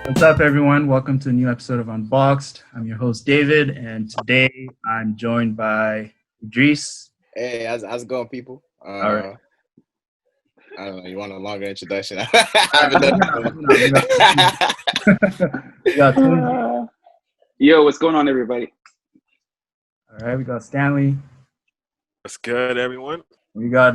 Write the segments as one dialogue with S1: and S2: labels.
S1: What's up, everyone? Welcome to a new episode of Unboxed. I'm your host, David, and today I'm joined by Idris.
S2: Hey, how's it going, people?
S1: All right.
S2: I don't know. You want a longer introduction? I haven't done
S1: We got Tunji.
S3: Yo, what's going on, everybody?
S1: All right, we got Stanley.
S4: What's good, everyone?
S1: We got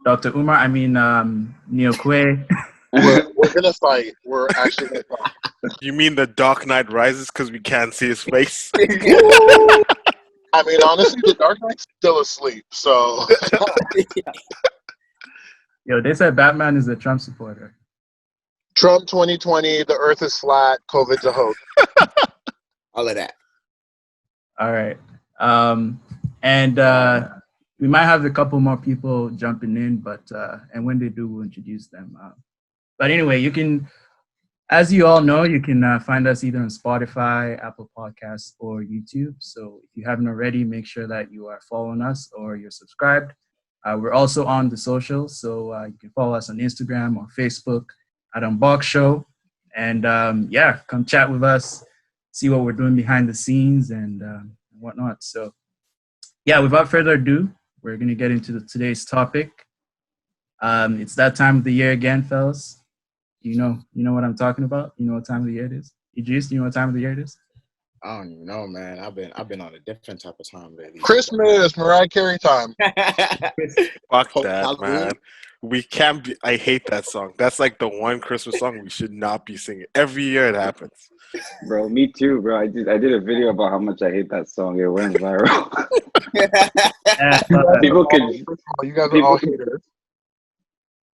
S1: Dr. Umar. Neo Kwe.
S5: We're gonna fight. We're actually gonna fight.
S4: You mean the Dark Knight Rises because we can't see his face?
S5: I mean, honestly, the Dark Knight's still asleep. So
S1: Yo, they said Batman is a Trump supporter.
S5: Trump 2020, the Earth is flat, COVID's a hoax.
S2: all of that.
S1: All right. We might have a couple more people jumping in, but and when they do, we'll introduce them. But anyway, you can, as you all know, you can find us either on Spotify, Apple Podcasts, or YouTube. So if you haven't already, make sure that you are following us or you're subscribed. We're also on the socials, so you can follow us on Instagram or Facebook at UNBOXED. And come chat with us, see what we're doing behind the scenes and whatnot. So yeah, without further ado, we're going to get into today's topic. It's that time of the year again, fellas. You know what I'm talking about? You know what time of the year it is? Idris, you know what time of the year it is?
S2: I don't even know, man. I've been on a different type of time lately.
S5: Christmas, Mariah Carey time.
S4: Fuck
S2: Hope
S4: that,
S2: Halloween.
S4: man. We can't be. I hate that song. That's like the one Christmas song we should not be singing. Every year it happens.
S3: Bro, me too, bro. I did a video about how much I hate that song. It went viral. People can.
S5: You guys are all haters.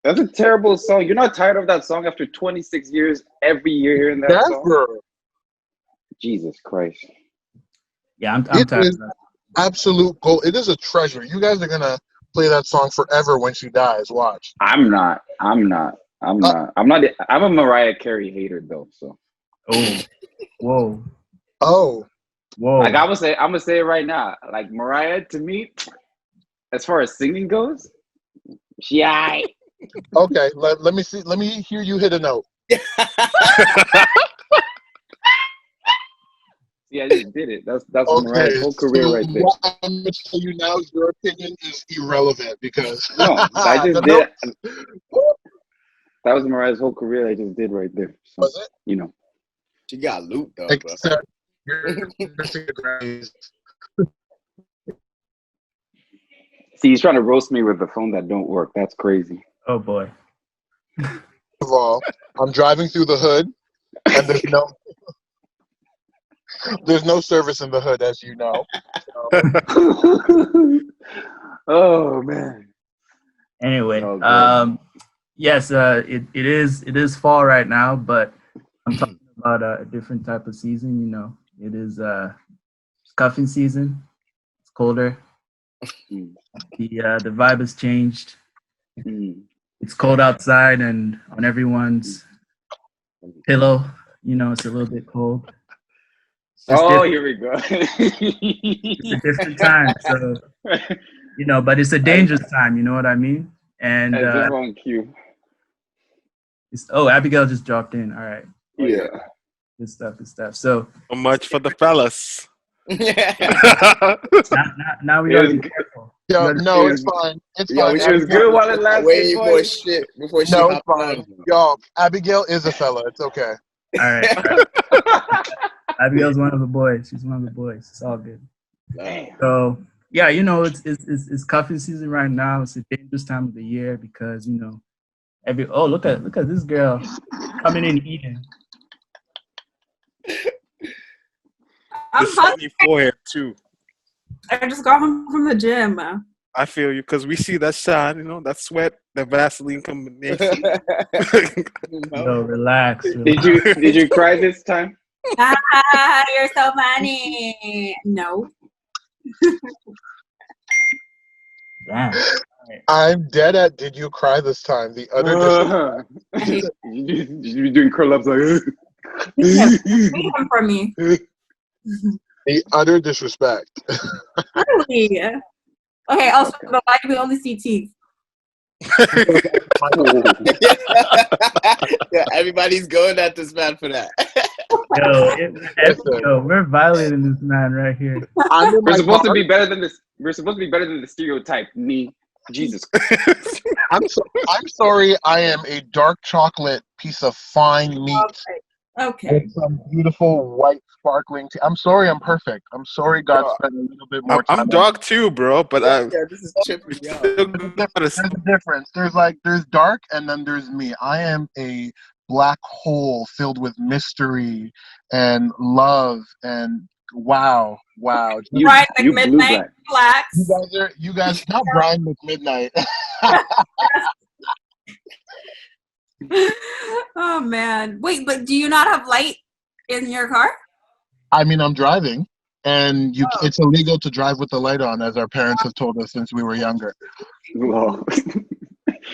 S3: That's a terrible song. You're not tired of that song after 26 years, every year hearing that song?
S5: Never.
S3: Jesus Christ.
S1: Yeah, I'm
S5: It
S1: tired
S5: is
S1: of that.
S5: absolute gold. It is a treasure. You guys are gonna play that song forever when she dies. Watch.
S3: I'm not. I'm a Mariah Carey hater though. So
S1: Oh, whoa,
S5: Oh,
S1: whoa.
S3: like I'm gonna say it right now. Like Mariah, to me, as far as singing goes, she aight.
S5: okay. Let me see. Let me hear you hit a note.
S3: Yeah, I just did it. That's
S5: Okay,
S3: Mariah's whole career
S5: so
S3: right there.
S5: what I'm gonna tell you now, your opinion is irrelevant because
S3: No, I just
S5: the
S3: did.
S5: note-
S3: That was Mariah's whole career. I just did right there. So,
S5: Was it?
S3: you know.
S2: She got loot though, bro.
S5: Except you're missing the Grammys.
S3: See, he's trying to roast me with the phone that don't work. That's crazy.
S1: Oh boy.
S5: First of all, I'm driving through the hood, and there's no service in the hood, as you know.
S3: Oh man.
S1: Anyway,
S3: Oh, God.
S1: yes, it is fall right now, but I'm talking about a different type of season. You know, it is cuffing season. It's colder. The vibe has changed. It's cold outside, and on everyone's pillow, you know, it's a little bit cold.
S3: Oh, here we go.
S1: It's a different time, so you know, but it's a dangerous time. You know what I mean? And
S3: Hey, just on cue.
S1: Abigail just dropped in. All right,
S3: Yeah.
S1: good stuff. So
S4: So much for the fellas.
S1: now we
S3: It
S1: gotta
S3: was
S1: be
S3: good.
S1: careful.
S5: Yo, no,
S3: it
S5: it's fine. It's
S2: Yo,
S5: fine.
S2: we
S3: It was good while it lasted.
S2: Way more
S3: boys.
S2: shit before she
S5: No, it's
S2: hopped
S5: fine.
S2: on.
S5: Yo, Abigail is a fella. It's okay.
S1: All right. Abigail's one of the boys. She's one of the boys. It's all good.
S3: Damn.
S1: So yeah, you know, it's cuffing season right now. It's a dangerous time of the year because you know look at this girl coming in eating.
S6: I'm
S4: The
S6: hungry.
S4: 74 here too.
S6: I just got home from the gym.
S4: I feel you because we see that shine, you know, that sweat, the Vaseline combination.
S1: Yo, relax.
S3: Did you cry this time?
S6: You're so funny. No.
S1: Damn.
S5: I'm dead at. Did you cry this time? The utter
S3: You doing curl ups like
S6: Take them from me.
S5: the utter disrespect.
S6: Really? Okay, also, but why do we only see teeth?
S2: Yeah, everybody's going at this man for that.
S1: Yo, we're violating this man right here.
S5: I'm in
S3: We're
S5: my
S3: supposed to
S5: car.
S3: be better than this. We're supposed to be better than the stereotype. Me, Jesus.
S5: I'm sorry. I am a dark chocolate piece of fine meat
S6: Okay.
S5: with some beautiful white sparkling tea. I'm sorry. I'm perfect. I'm sorry. God
S4: Bro,
S5: spent a little bit more time.
S4: I'm dark too, bro. But
S2: Yeah, this is tripping me out.
S5: There's a difference. There's dark and then there's me. I am a black hole filled with mystery and love and wow.
S3: You,
S6: Brian
S3: you blue
S6: McMidnight,
S3: black.
S6: relax.
S5: You guys not Brian McMidnight.
S6: Oh man. Wait, but do you not have light in your car?
S5: I mean, I'm driving, and it's illegal to drive with the light on, as our parents have told us since we were younger.
S3: Whoa.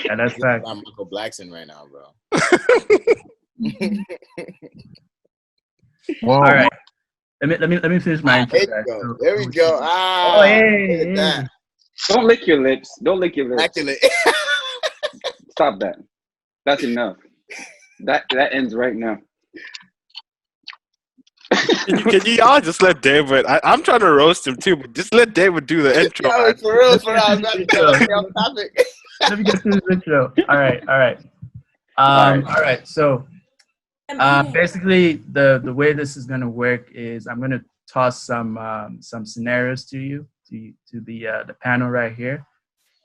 S1: Yeah, that's fact.
S2: I'm Michael Blackson right now, bro.
S5: Whoa.
S1: All right. Let me finish my intro.
S2: There we
S1: guys.
S2: go.
S1: So-
S2: There we go.
S1: Oh, hey,
S2: look at
S1: hey.
S2: that.
S3: Don't lick your lips. Don't lick your lips.
S2: Immaculate.
S3: Stop that. That's enough. That ends right now.
S4: Can you all just let David? I'm trying to roast him too, but just let David do the intro.
S2: Yo,
S4: man.
S2: for real. I was about to stay on topic.
S1: Let me get to the intro. All right. All right. So basically, the way this is gonna work is I'm gonna toss some scenarios to you to the panel right here,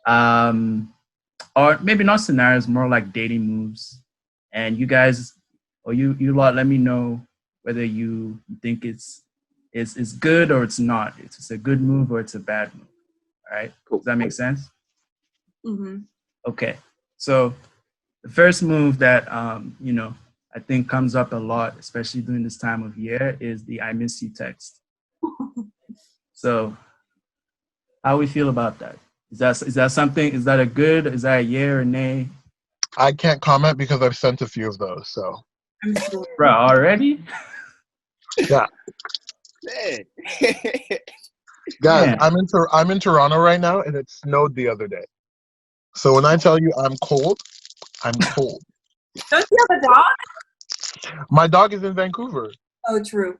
S1: or maybe not scenarios, more like dating moves, and you guys or you lot let me know whether you think it's good or it's not. It's a good move or it's a bad move. All right.
S3: Cool.
S1: Does that make sense?
S6: Mm-hmm.
S1: Okay. So the first move that I think comes up a lot, especially during this time of year, is the "I miss you" text. So how we feel about that? Is that something? Is that a good? Is that a yay or nay?
S5: I can't comment because I've sent a few of those. So,
S6: I'm sure.
S1: Bro, already?
S5: yeah,
S2: Man.
S5: guys,
S1: Yeah.
S5: I'm in Toronto right now, and it snowed the other day. So when I tell you I'm cold, I'm cold.
S6: Don't you have a dog?
S5: My dog is in Vancouver,
S6: Oh, true.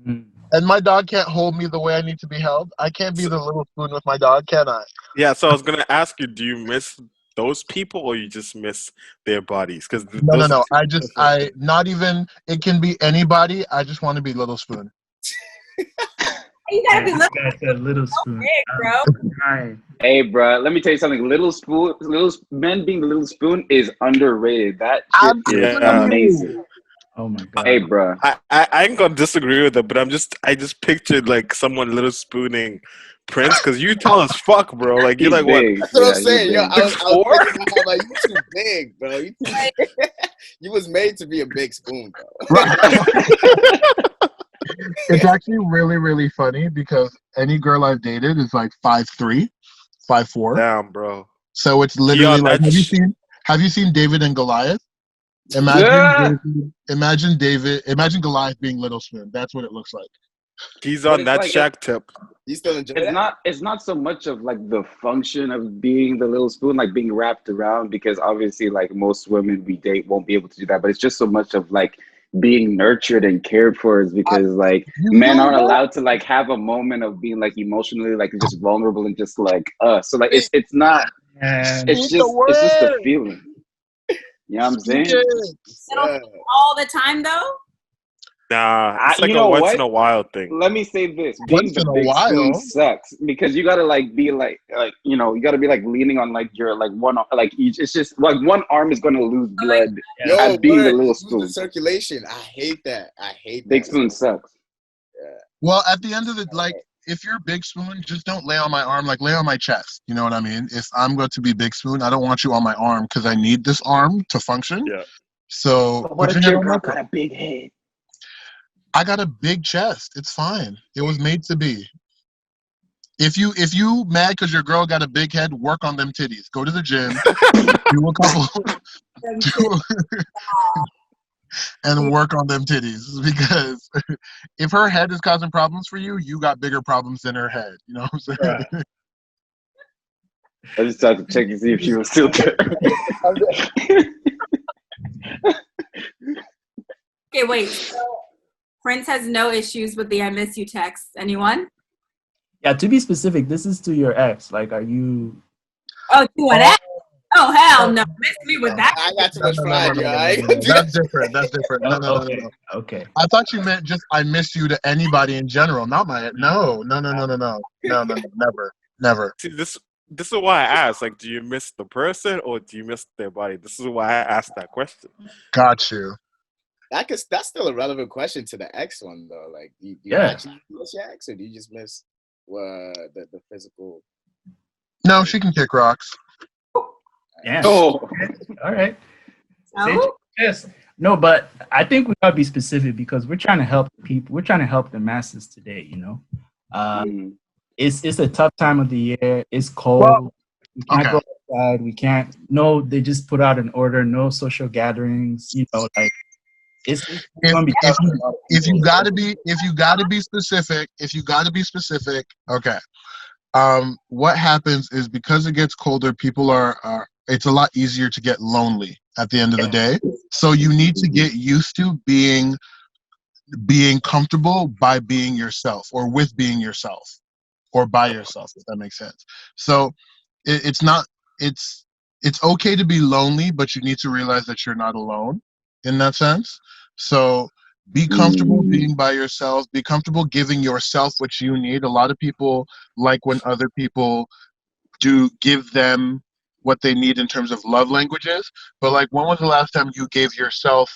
S1: Mm.
S5: and my dog can't hold me the way I need to be held. I can't be the little spoon with my dog, can I?
S4: Yeah, so I was gonna ask you, do you miss those people or you just miss their bodies? Because
S5: No. I not even. It can be anybody. I just want to be little spoon.
S6: You gotta be
S1: This
S6: little
S1: guy said little spoon.
S6: big, bro.
S1: Right.
S3: Hey, bro, let me tell you something. Men being the little spoon is underrated. That shit is
S4: Yeah.
S3: amazing.
S1: Oh my god.
S3: Hey, bro.
S4: I ain't gonna disagree with it, but I just pictured like someone little spooning Prince because you tall as fuck, bro. Like you're
S3: He's
S4: like what?
S3: big.
S2: That's what I'm
S3: he's
S2: saying. Yo,
S3: big.
S2: I was
S4: 6'4"?
S2: thinking about, like, you too big, bro. You was made to be a big spoon, bro.
S5: It's actually really, really funny because any girl I've dated is like 5'3", 5'4".
S4: Damn, bro.
S5: So it's literally
S4: Yo,
S5: like,
S4: that's
S5: have you seen David and Goliath?
S3: Yeah.
S5: Imagine Goliath being Little Spoon. That's what it looks like.
S4: he's
S3: But
S4: on
S3: it's
S4: that
S3: like
S4: Shaq tip.
S2: You still enjoy that?
S3: It's not so much of like the function of being the little spoon, like being wrapped around, because obviously like most women we date won't be able to do that, but it's just so much of like being nurtured and cared for, is because like men aren't allowed to like have a moment of being like emotionally like just vulnerable and just like us. So like it's not
S1: And
S3: it's just a feeling. You know what I'm saying?
S2: Yeah.
S6: all the time though.
S4: Nah, it's like
S3: you
S4: a
S3: know
S4: once
S3: what?
S4: in a while thing.
S3: Let me say this:
S5: Once
S3: being the
S5: in a
S3: big spoon
S5: while.
S3: sucks because you gotta like be like you know, you gotta be like leaning on like your like one like each. It's just like one arm is gonna lose blood
S2: Yo,
S3: at being the
S2: word,
S3: little
S2: lose
S3: spoon.
S2: the circulation. I hate that.
S3: Big spoon sucks.
S5: Well, at the end of the if you're big spoon, just don't lay on my arm. Like lay on my chest. You know what I mean? If I'm going to be big spoon, I don't want you on my arm because I need this arm to function.
S4: Yeah.
S5: So
S3: But what
S5: put
S3: if
S5: your
S3: your
S5: hand on
S3: girl
S5: my
S3: got a big head?
S5: I got a big chest. It's fine. It was made to be. If you mad because your girl got a big head, work on them titties. Go to the gym, do a couple, and work on them titties. Because if her head is causing problems for you, you got bigger problems than her head. You know what I'm saying?
S3: I just had to check to see if she was still there.
S6: Okay, wait. So Prince has no issues with the "I miss you" text. Anyone?
S1: Yeah, to be specific, this is to your ex. Like, are you?
S6: Oh, to an ex? Oh, hell no! Miss me with that.
S2: I got too
S5: No,
S2: much
S5: no, no,
S2: pride,
S5: no,
S2: yo.
S5: no,
S2: I
S5: no,
S2: ain't
S5: no,
S2: gonna
S5: no.
S2: do
S5: That's
S2: that.
S5: different. That's different. No, no, no, no,
S1: Okay,
S5: no.
S1: okay.
S5: I thought you meant just I miss you to anybody in general, not my. No, no, no, no, no, no, no, no, no, never, never.
S4: See, this is why I asked. Like, do you miss the person or do you miss their body? This is why I asked that question.
S5: Got you.
S2: That's still a relevant question to the ex one though. Like, do you
S1: Yeah.
S2: actually miss your ex, or do you just miss the physical?
S5: No, she can kick rocks.
S1: Yeah.
S3: Oh,
S1: All right.
S6: No?
S1: Yes. No, but I think we gotta be specific because we're trying to help people. We're trying to help the masses today. You know,
S3: mm,
S1: it's a tough time of the year. It's cold.
S5: Well,
S1: We can't
S5: okay.
S1: go outside. We can't. No, they just put out an order. No social gatherings. You know, like it's
S5: If
S1: gonna be
S5: if
S1: tough for a
S5: you
S1: lot of
S5: if you
S1: people.
S5: gotta be specific, okay. What happens is because it gets colder, people are it's a lot easier to get lonely at the end of the day. So you need to get used to being comfortable by being yourself or with being yourself or by yourself, if that makes sense. So it's not it's okay to be lonely, but you need to realize that you're not alone in that sense. So be comfortable being by yourself, be comfortable giving yourself what you need. A lot of people like when other people do give them what they need in terms of love languages. But like, when was the last time you gave yourself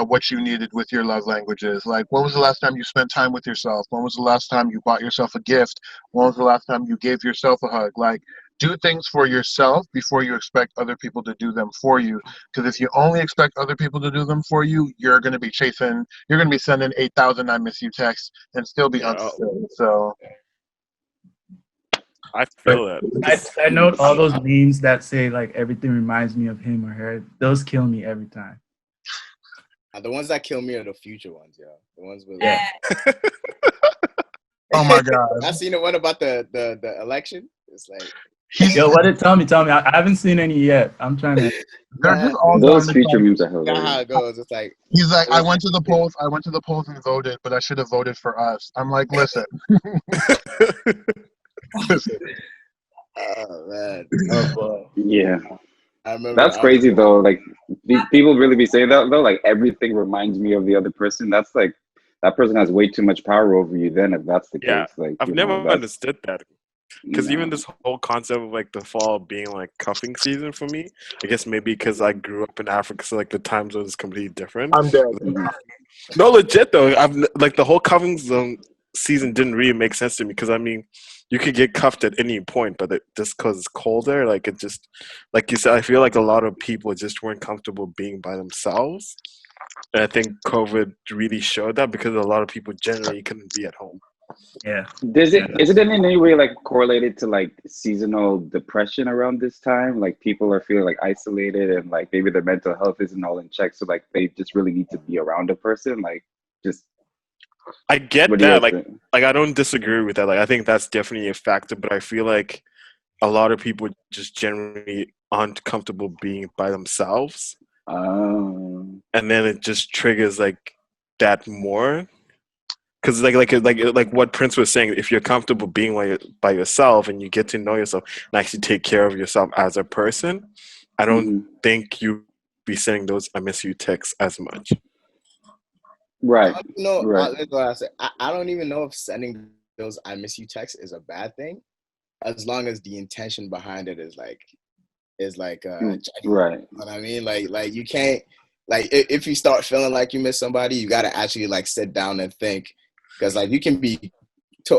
S5: what you needed with your love languages? Like, when was the last time you spent time with yourself? When was the last time you bought yourself a gift? When was the last time you gave yourself a hug? Like, do things for yourself before you expect other people to do them for you. Because if you only expect other people to do them for you, you're going to be sending 8,000 I miss you texts and still be
S4: Yeah,
S5: unfulfilled. So,
S4: I
S1: But
S4: feel that.
S1: I note all those memes that say like everything reminds me of him or her. Those kill me every time.
S2: The ones that kill me are the future ones, yo. The ones with
S1: Yeah.
S5: oh my God.
S2: I seen the one about the election. It's like,
S5: He's,
S1: Yo, what did tell me? Tell me. I haven't seen any yet. I'm trying to.
S5: they're just all
S3: those
S5: garbage.
S3: future memes are
S2: you know how
S3: hilarious.
S2: it goes. It's like,
S5: He's like, I went to the polls and voted, but I should have voted for us. I'm like, listen. Listen.
S2: oh man.
S1: Oh boy.
S3: Yeah,
S2: I remember.
S3: that's crazy though. Like, people really be saying that though. Like, everything reminds me of the other person. That's like, that person has way too much power over you. Then, if that's the
S4: Yeah,
S3: case, like,
S4: I've
S3: you
S4: never
S3: know, that's
S4: understood that. Because even
S3: no.
S4: this whole concept of like the fall being like cuffing season for me, I guess maybe because I grew up in Africa, so like the time zone is completely different.
S5: I'm dead.
S3: Mhm.
S4: No, legit though, I've like the whole cuffing zone season didn't really make sense to me because I mean, you could get cuffed at any point, but just because it's colder, like it just, like you said, I feel like a lot of people just weren't comfortable being by themselves, and I think COVID really showed that because a lot of people generally couldn't be at home.
S1: Yeah.
S3: Does it
S1: Yeah.
S3: is it in any way like correlated to like seasonal depression around this time? Like, people are feeling like isolated and like maybe their mental health isn't all in check, so like they just really need to be around a person. Like, just
S4: I get
S3: what do you
S4: that,
S3: guys
S4: like,
S3: think?
S4: I don't disagree with that. Like, I think that's definitely a factor, but I feel like a lot of people just generally aren't comfortable being by themselves, and then it just triggers like that more. Because like what Prince was saying, if you're comfortable being by yourself and you get to know yourself and actually take care of yourself as a person, I don't
S3: Mhm.
S4: think you be sending those "I miss you" texts as much.
S3: Right,
S2: You know,
S3: right.
S2: that's what I say. I don't even know if sending those "I miss you" texts is a bad thing, as long as the intention behind it is like genuine.
S3: Right.
S2: You know what I mean? Like you can't, like, if you start feeling like you miss somebody, you got to actually like sit down and think, because like you can be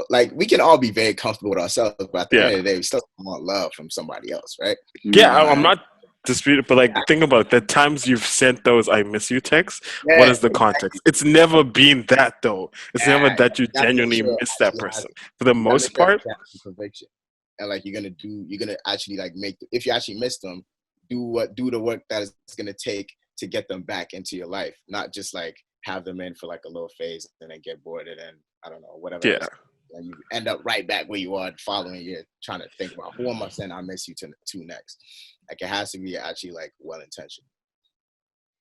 S2: like, we can all be very comfortable with ourselves, but at the
S4: Yeah,
S2: end of the day, we still want love from somebody else, right?
S4: yeah.
S3: Mhm.
S4: I'm
S2: And
S4: not disputing, but like think about the times you've sent those "I miss you" texts. What
S2: yeah,
S4: is the context? It's never been that though. It's never
S2: yeah,
S4: that you
S2: you gotta make
S4: genuinely
S2: sure it
S4: miss that
S2: actually has,
S4: person. For the
S2: you gotta
S4: most
S2: make sure it
S4: part,
S2: has some conviction, and like you're gonna actually like if you actually miss them, do the work that it's gonna take to get them back into your life, not just like have them in for like a little phase and then get bored and then I don't know, whatever
S4: yeah.
S2: else. And you end up right back where you are the following year, trying to think about who am I saying I miss you to next. Like it has to be actually like well intentioned.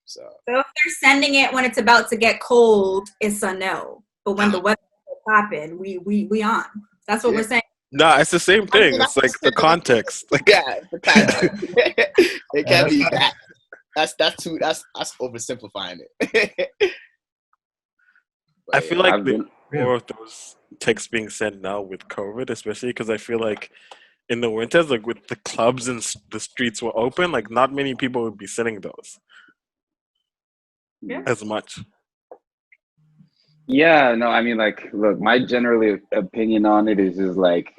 S2: So
S6: if they're sending it when it's about to get cold, it's a no. But when the weather is popping, we on. That's what we're saying.
S4: No, it's the same thing. It's like the context. Like,
S2: yeah, the context. It can't be that. That's oversimplifying it.
S4: I feel like more of those texts being sent now with COVID, especially because I feel like in the winters, like with the clubs and the streets were open, like not many people would be sending those as much.
S3: Yeah, no, I mean, like, look, my general opinion on it is just like,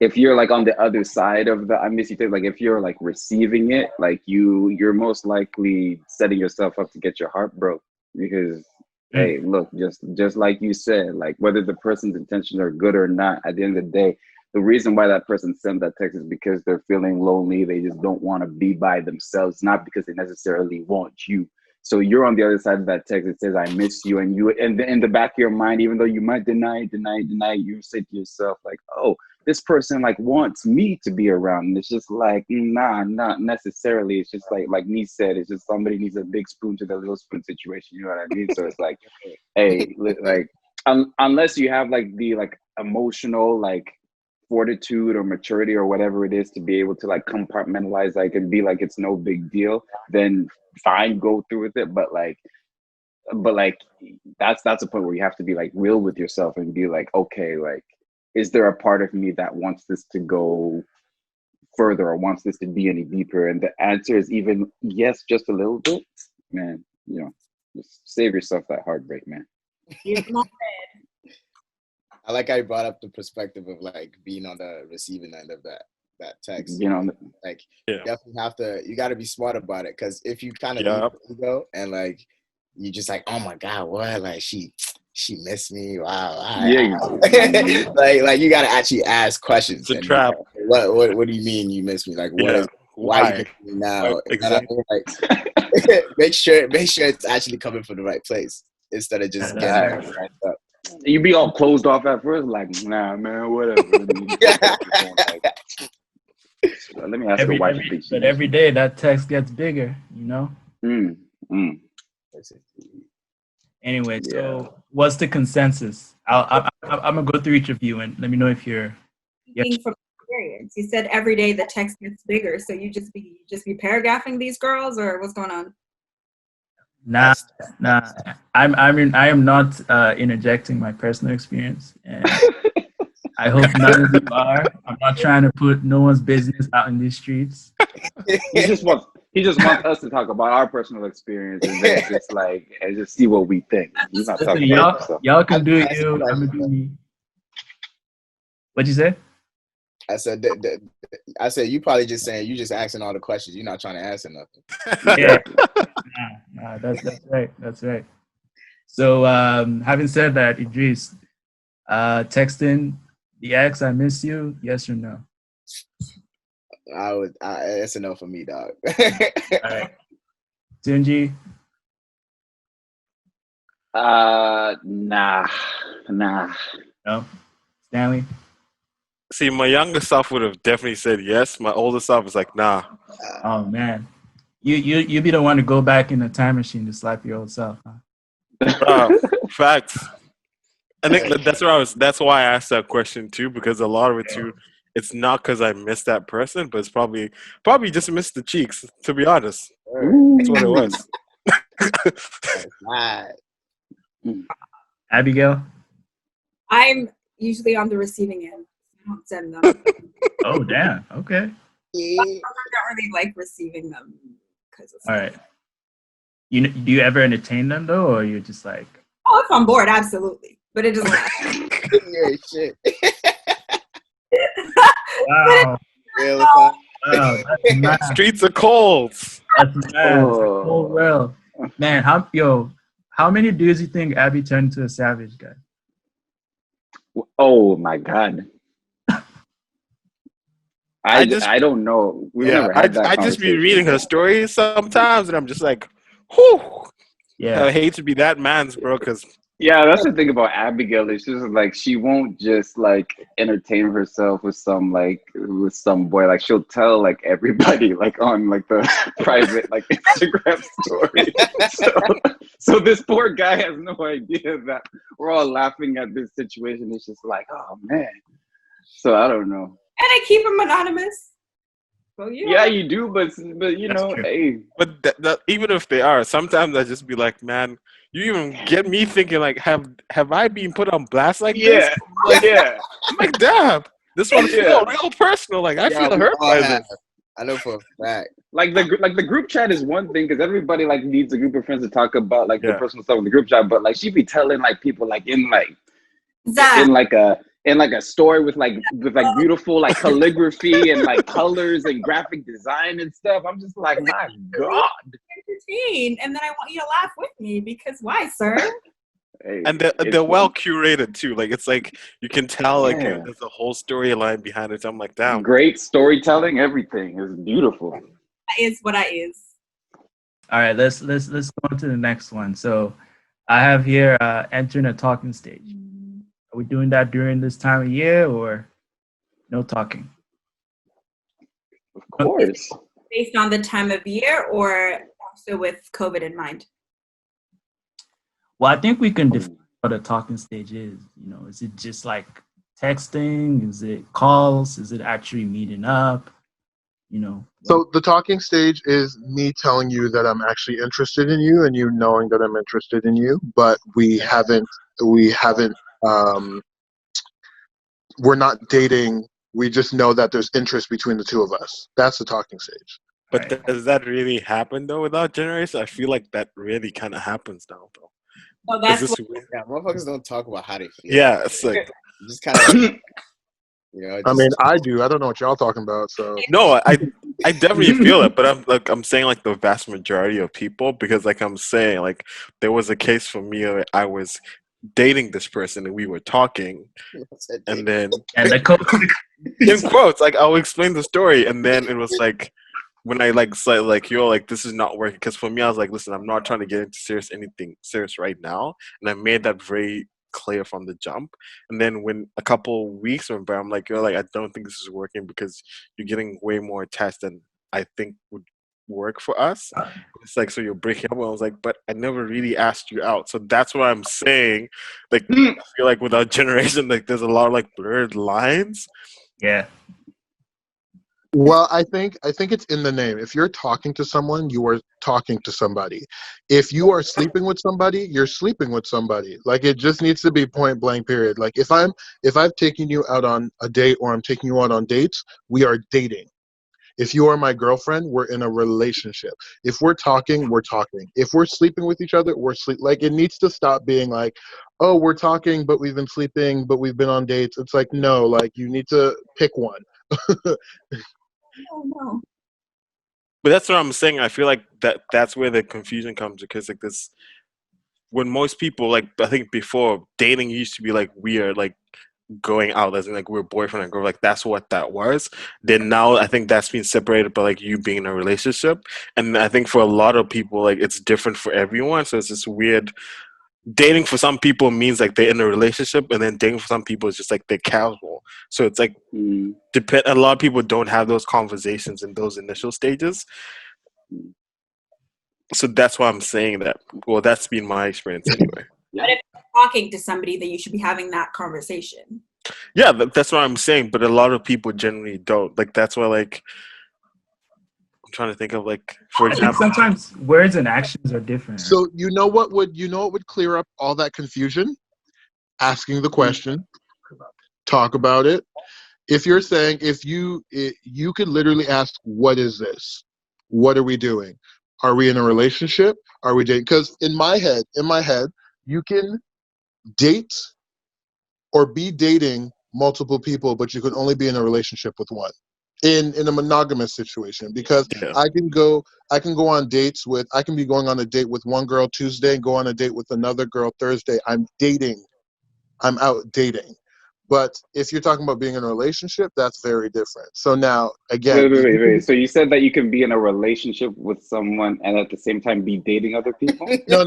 S3: if you're like on the other side of the I miss you text, like if you're like receiving it, like you're most likely setting yourself up to get your heart broke because hey, look, just like you said, like whether the person's intentions are good or not, at the end of the day, the reason why that person sent that text is because they're feeling lonely. They just don't want to be by themselves, not because they necessarily want you. So you're on the other side of that text. It says, I miss you. And you, and in the back of your mind, even though you might deny, you say to yourself like, oh, this person like wants me to be around. And it's just like, nah, not necessarily. It's just like me said, it's just somebody needs a big spoon to the little spoon situation. You know what I mean? So it's like, hey, like, unless you have like the like emotional, like fortitude or maturity or whatever it is to be able to like compartmentalize, like, and be like, it's no big deal, then fine, go through with it. But like that's a point where you have to be like real with yourself and be like, okay, like, is there a part of me that wants this to go further or wants this to be any deeper? And the answer is even yes, just a little bit, man. You know, just save yourself that heartbreak, man.
S2: I like how you brought up the perspective of like being on the receiving end of that text.
S3: You know,
S2: like definitely you got to be smart about it, because if you kind of ego and like you just like, oh my god, what, like she missed me, wow, like you got to actually ask questions.
S4: It's a trap.
S2: What do you mean you miss me? Like why you missing me now? Exactly. Like, make sure it's actually coming from the right place instead of just getting it right up.
S3: You be all closed off at first, like, nah, man, whatever. So let me ask your wife.
S1: But every day that text gets bigger, you know? Anyway, so what's the consensus? I'm going to go through each of you and let me know if you're...
S6: From experience, you said every day the text gets bigger, so you just be paragraphing these girls, or what's going on?
S1: Nah. I am not interjecting my personal experience, and I hope none of you are. I'm not trying to put no one's business out in these streets.
S3: He just wants us to talk about our personal experience and then just see what we think. He's not talking about stuff.
S1: Y'all can do you. I'm gonna do me. What'd you say?
S2: I said you probably just saying you just asking all the questions. You're not trying to answer nothing.
S1: Yeah. Nah, that's right. So having said that, Idris, texting the ex, I miss you, yes or no?
S2: It's a no for me, dog.
S1: All right. Tunji?
S3: Nah.
S1: No? Stanley?
S4: See, my younger self would have definitely said yes. My older self is like, nah.
S1: Oh man, you be the one to go back in the time machine to slap your old self, huh?
S4: Facts. I think that's why I asked that question too, because a lot of it too, it's not because I miss that person, but it's probably just miss the cheeks. To be honest, that's what it was.
S1: Abigail?
S6: I'm usually on the receiving end. I don't send them.
S1: Oh, damn. Okay.
S6: I don't really like receiving them.
S1: All right. Do you ever entertain them, though, or you're just like...
S6: Oh, if I'm bored, absolutely. But it doesn't matter.
S2: Yeah, shit.
S1: Wow.
S2: Wow,
S1: that's mad.
S4: Streets are cold.
S1: That's mad. It's a cold world. Man, how many dudes do you think Abby turned into a savage guy?
S3: Oh my god. I don't know. We've never had that.
S4: I just be reading her stories sometimes, and I'm just like, whew.
S1: Yeah.
S4: I hate to be that man's bro, because
S3: Yeah, that's the thing about Abigail. It's just like she won't just like entertain herself with some boy. Like she'll tell like everybody like on like the private like Instagram story. So this poor guy has no idea that we're all laughing at this situation. It's just like, oh man. So I don't know.
S6: And I keep them anonymous. Well,
S3: yeah, you do, but you
S1: That's
S3: know,
S1: true.
S3: hey.
S4: But that, even if they are, sometimes I just be like, man, you even get me thinking like, have I been put on blast like this? Like,
S3: Yeah.
S4: I'm like, damn, this one feel real personal. Like I feel hurt by this.
S2: I know for a fact.
S3: Like the group chat is one thing because everybody like needs a group of friends to talk about like the
S4: Yeah.
S3: personal stuff in the group chat. But like she be telling like people like in
S6: Zach.
S3: in like a story with beautiful like calligraphy and like colors and graphic design and stuff. I'm just like, my God.
S6: Entertain, and then I want you to laugh with me because why, sir?
S3: Hey,
S4: And they're well curated too. Like it's like you can tell like there's a whole storyline behind it. So I'm like, damn.
S3: Great storytelling, everything is beautiful.
S6: That is what I is.
S1: All right, let's go on to the next one. So I have here entering a talking stage. Are we doing that during this time of year or no talking?
S3: Of course.
S6: Based on the time of year or also with COVID in mind?
S1: Well, I think we can define what a talking stage is. You know, is it just like texting? Is it calls? Is it actually meeting up? You know.
S5: So the talking stage is me telling you that I'm actually interested in you and you knowing that I'm interested in you, but we're not dating. We just know that there's interest between the two of us. That's the talking stage.
S4: But does that really happen though without generation? I feel like that really kind of happens now though.
S6: Oh, that's
S2: yeah, motherfuckers don't talk about how they feel.
S4: Yeah, it's like
S2: just kind of like, you know.
S5: I mean, I do. I don't know what y'all talking about. So
S4: no, I definitely feel it, but I'm saying like the vast majority of people because like I'm saying like there was a case for me where I was dating this person and we were talking and then in quotes like I'll explain the story and then it was like when I like said like yo like this is not working because for me I was like listen I'm not trying to get into anything serious right now and I made that very clear from the jump and then when a couple weeks went by I'm like yo like I don't think this is working because you're getting way more attached than I think would work for us. It's like so you're breaking up and I was like but I never really asked you out so that's what I'm saying like I feel like with our generation like there's a lot of like blurred lines.
S1: Yeah.
S5: Well, I think it's in the name. If you're talking to someone, you are talking to somebody. If you are sleeping with somebody, you're sleeping with somebody. Like it just needs to be point blank period. Like if I've taken you out on a date or I'm taking you out on dates, we are dating. If you are my girlfriend, we're in a relationship. If we're talking, we're talking. If we're sleeping with each other, we're sleep. Like it needs to stop being like, oh, we're talking, but we've been sleeping, but we've been on dates. It's like no, like you need to pick one.
S6: Oh, no.
S4: But that's what I'm saying. I feel like that's where the confusion comes because like this, when most people like I think before dating used to be like weird, like going out as in like we're boyfriend and girl, like that's what that was. Then now I think that's been separated by like you being in a relationship, and I think for a lot of people like it's different for everyone. So it's this weird. Dating for some people means like they're in a relationship, and then dating for some people is just like they're casual. So it's like a lot of people don't have those conversations in those initial stages. So that's why I'm saying that. Well, that's been my experience anyway.
S6: But if you're talking to somebody, then you should be having that conversation.
S4: Yeah, that's what I'm saying. But a lot of people generally don't. Like that's why like I'm trying to think of like for example.
S1: Sometimes words and actions are different.
S5: So you know what would clear up all that confusion? Asking the question, talk about it. If you're saying you could literally ask, what is this? What are we doing? Are we in a relationship? Are we dating? Because in my head, you can date or be dating multiple people, but you can only be in a relationship with one. In a monogamous situation, because I can go on dates with I can be going on a date with one girl Tuesday and go on a date with another girl Thursday. I'm dating. I'm out dating. But if you're talking about being in a relationship, that's very different. So now, again,
S3: wait. So you said that you can be in a relationship with someone and at the same time be dating other people?
S5: No.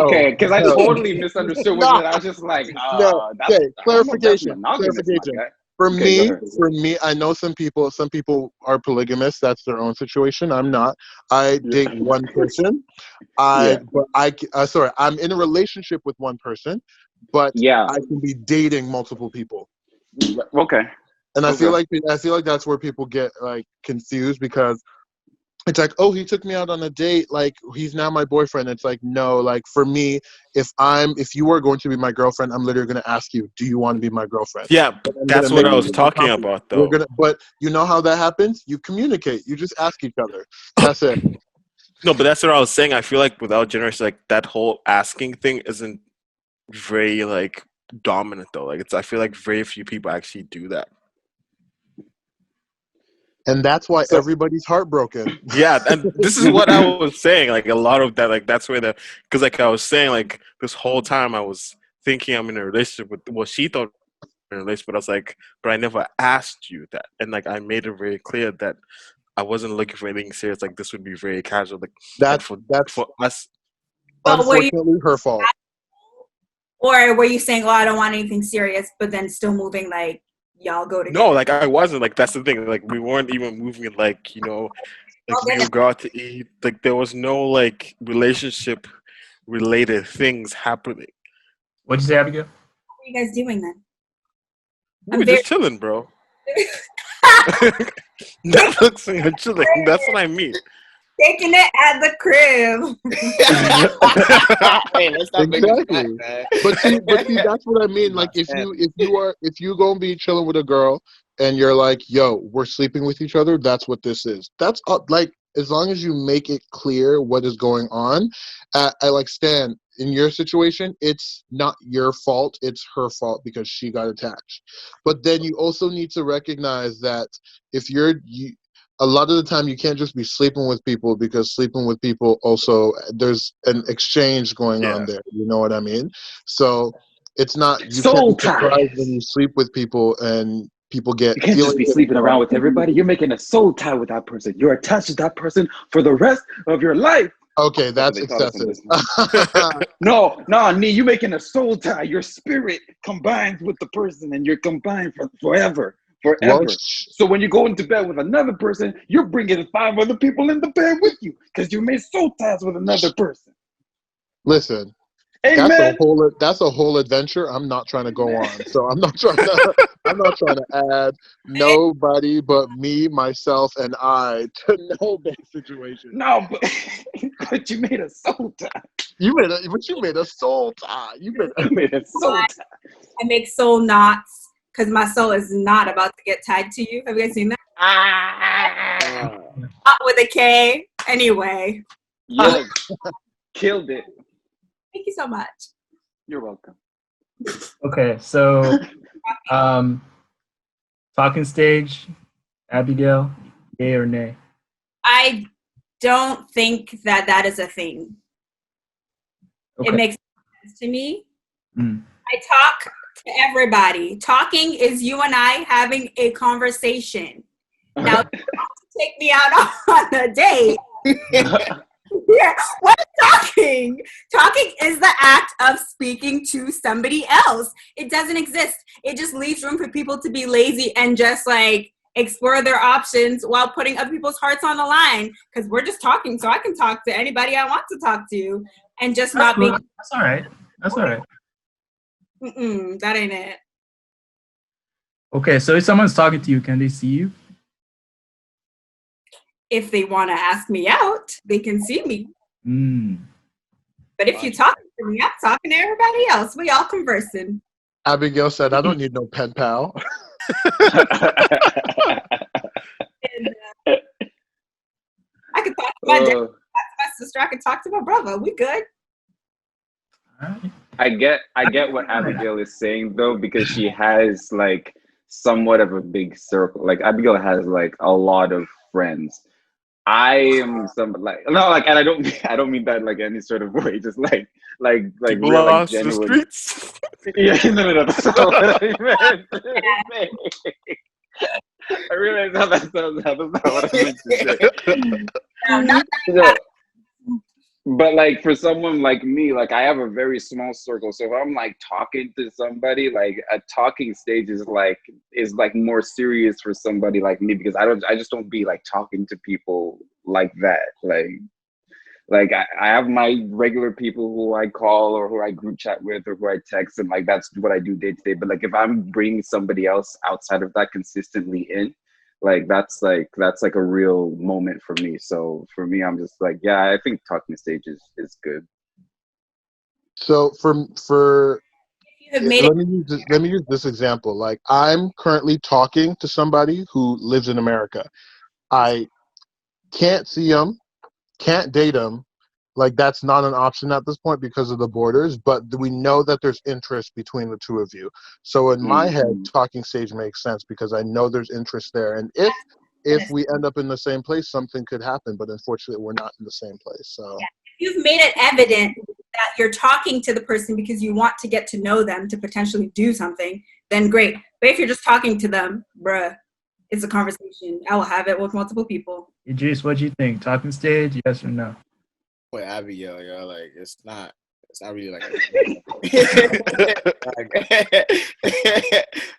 S3: Okay, because I
S5: no.
S3: totally misunderstood what you said. I was just like,
S5: No.
S3: that's,
S5: Okay. Clarification.
S3: Clarification.
S5: For me, I know some people are polygamous. That's their own situation. I'm not. I date one person. I'm in a relationship with one person, but I can be dating multiple people.
S3: Okay.
S5: And I feel like that's where people get like confused, because it's like, oh, he took me out on a date, like he's now my boyfriend. It's like, no, like for me, if you are going to be my girlfriend, I'm literally going to ask you, do you want to be my girlfriend?
S4: Yeah, that's what I was talking about, though.
S5: But you know how that happens? You communicate. You just ask each other. That's it.
S4: No, but that's what I was saying. I feel like without generation, like that whole asking thing isn't very like dominant though. Like I feel like very few people actually do that.
S5: And that's why everybody's heartbroken.
S4: Yeah, and this is what I was saying. Like a lot of that, like that's where because like I was saying, like this whole time I was thinking I'm in a relationship with. Well, she thought in a relationship, but I was like, but I never asked you that, and like I made it very clear that I wasn't looking for anything serious. Like this would be very casual. Like
S5: that's
S4: for us.
S5: Unfortunately, her fault.
S6: Or were you saying, "Oh, I don't want anything serious," but then still moving like y'all go together?
S4: No, like I wasn't. Like that's the thing. Like we weren't even moving. Like like we would go out to eat. Like there was no like relationship related things happening.
S1: What'd you say, Abigail?
S6: What are you guys doing then?
S4: We were just chilling, bro. Netflix and chilling. That's what I mean.
S6: Taking it at the crib.
S2: Hey, let's not make it back, man.
S5: But see, that's what I mean. Like if you gonna be chilling with a girl and you're like, yo, we're sleeping with each other, that's what this is. That's like, as long as you make it clear what is going on. I like Stan, in your situation, it's not your fault, it's her fault because she got attached. But then you also need to recognize that if a lot of the time you can't just be sleeping with people, because sleeping with people also, there's an exchange going on there. You know what I mean? So it's not, you can't be surprised when you sleep with people and people get.
S3: You can't just be sleeping around with everybody. You're making a soul tie with that person. You're attached to that person for the rest of your life.
S5: Okay, that's excessive.
S3: No, Nee, you're making a soul tie. Your spirit combines with the person and you're combined forever. Well, so when you go into bed with another person, you're bringing 5 other people in the bed with you because you made soul ties with another person.
S5: Listen,
S3: Amen.
S5: That's a whole adventure I'm not trying to go on. So I'm not trying to add nobody but me, myself, and I to no big situation.
S3: No, but you made a soul tie.
S5: You made a soul tie. You made a soul tie.
S6: I make soul knots. Because my soul is not about to get tied to you. Have you guys seen that? Not with a K. Anyway.
S3: Yo, killed it.
S6: Thank you so much.
S3: You're welcome.
S1: Okay, so talking stage, Abigail, yay or nay?
S6: I don't think that is a thing. Okay. It makes sense to me. I talk to everybody. Talking is you and I having a conversation. Now, you want to take me out on a date. Yeah, what is talking? Talking is the act of speaking to somebody else. It doesn't exist. It just leaves room for people to be lazy and just like explore their options while putting other people's hearts on the line. Because we're just talking, so I can talk to anybody I want to talk to, and just not being.
S1: That's all right. That's all right.
S6: That ain't it.
S1: Okay, so if someone's talking to you, can they see you?
S6: If they want to ask me out, they can see me. But if you're talking to me, I'm talking to everybody else. We all conversing.
S5: Abigail said, I don't need no pen pal.
S6: And, I can talk to my dad, talk to my sister, I can talk to my brother. We good.
S3: I get what Abigail is saying though, because she has like somewhat of a big circle. Like Abigail has like a lot of friends. I am and I don't mean that like any sort of way. Just like
S4: people
S3: real, like,
S4: lost the streets.
S3: Yeah, no. That's not what I meant. I realized how that sounds. That's not what I meant to say.
S6: Not
S3: No. But like for someone like me, like I have a very small circle. So if I'm like talking to somebody, like a talking stage is like more serious for somebody like me because I just don't be like talking to people like that. Like I have my regular people who I call or who I group chat with or who I text, and like that's what I do day to day. But like if I'm bringing somebody else outside of that consistently in, like that's like a real moment for me. So for me, I'm just like, yeah, I think talking stage is good.
S5: So for
S6: you have made
S5: let me use this example. Like I'm currently talking to somebody who lives in America. I can't see them, can't date them. Like that's not an option at this point because of the borders, but we know that there's interest between the two of you. So in my head, talking stage makes sense because I know there's interest there. And if we end up in the same place, something could happen, but unfortunately we're not in the same place. So
S6: if you've made it evident that you're talking to the person because you want to get to know them to potentially do something, then great. But if you're just talking to them, bruh, it's a conversation. I will have it with multiple people.
S1: Idris, what do you think? Talking stage, yes or no?
S2: With Abigail, yo, like it's not really like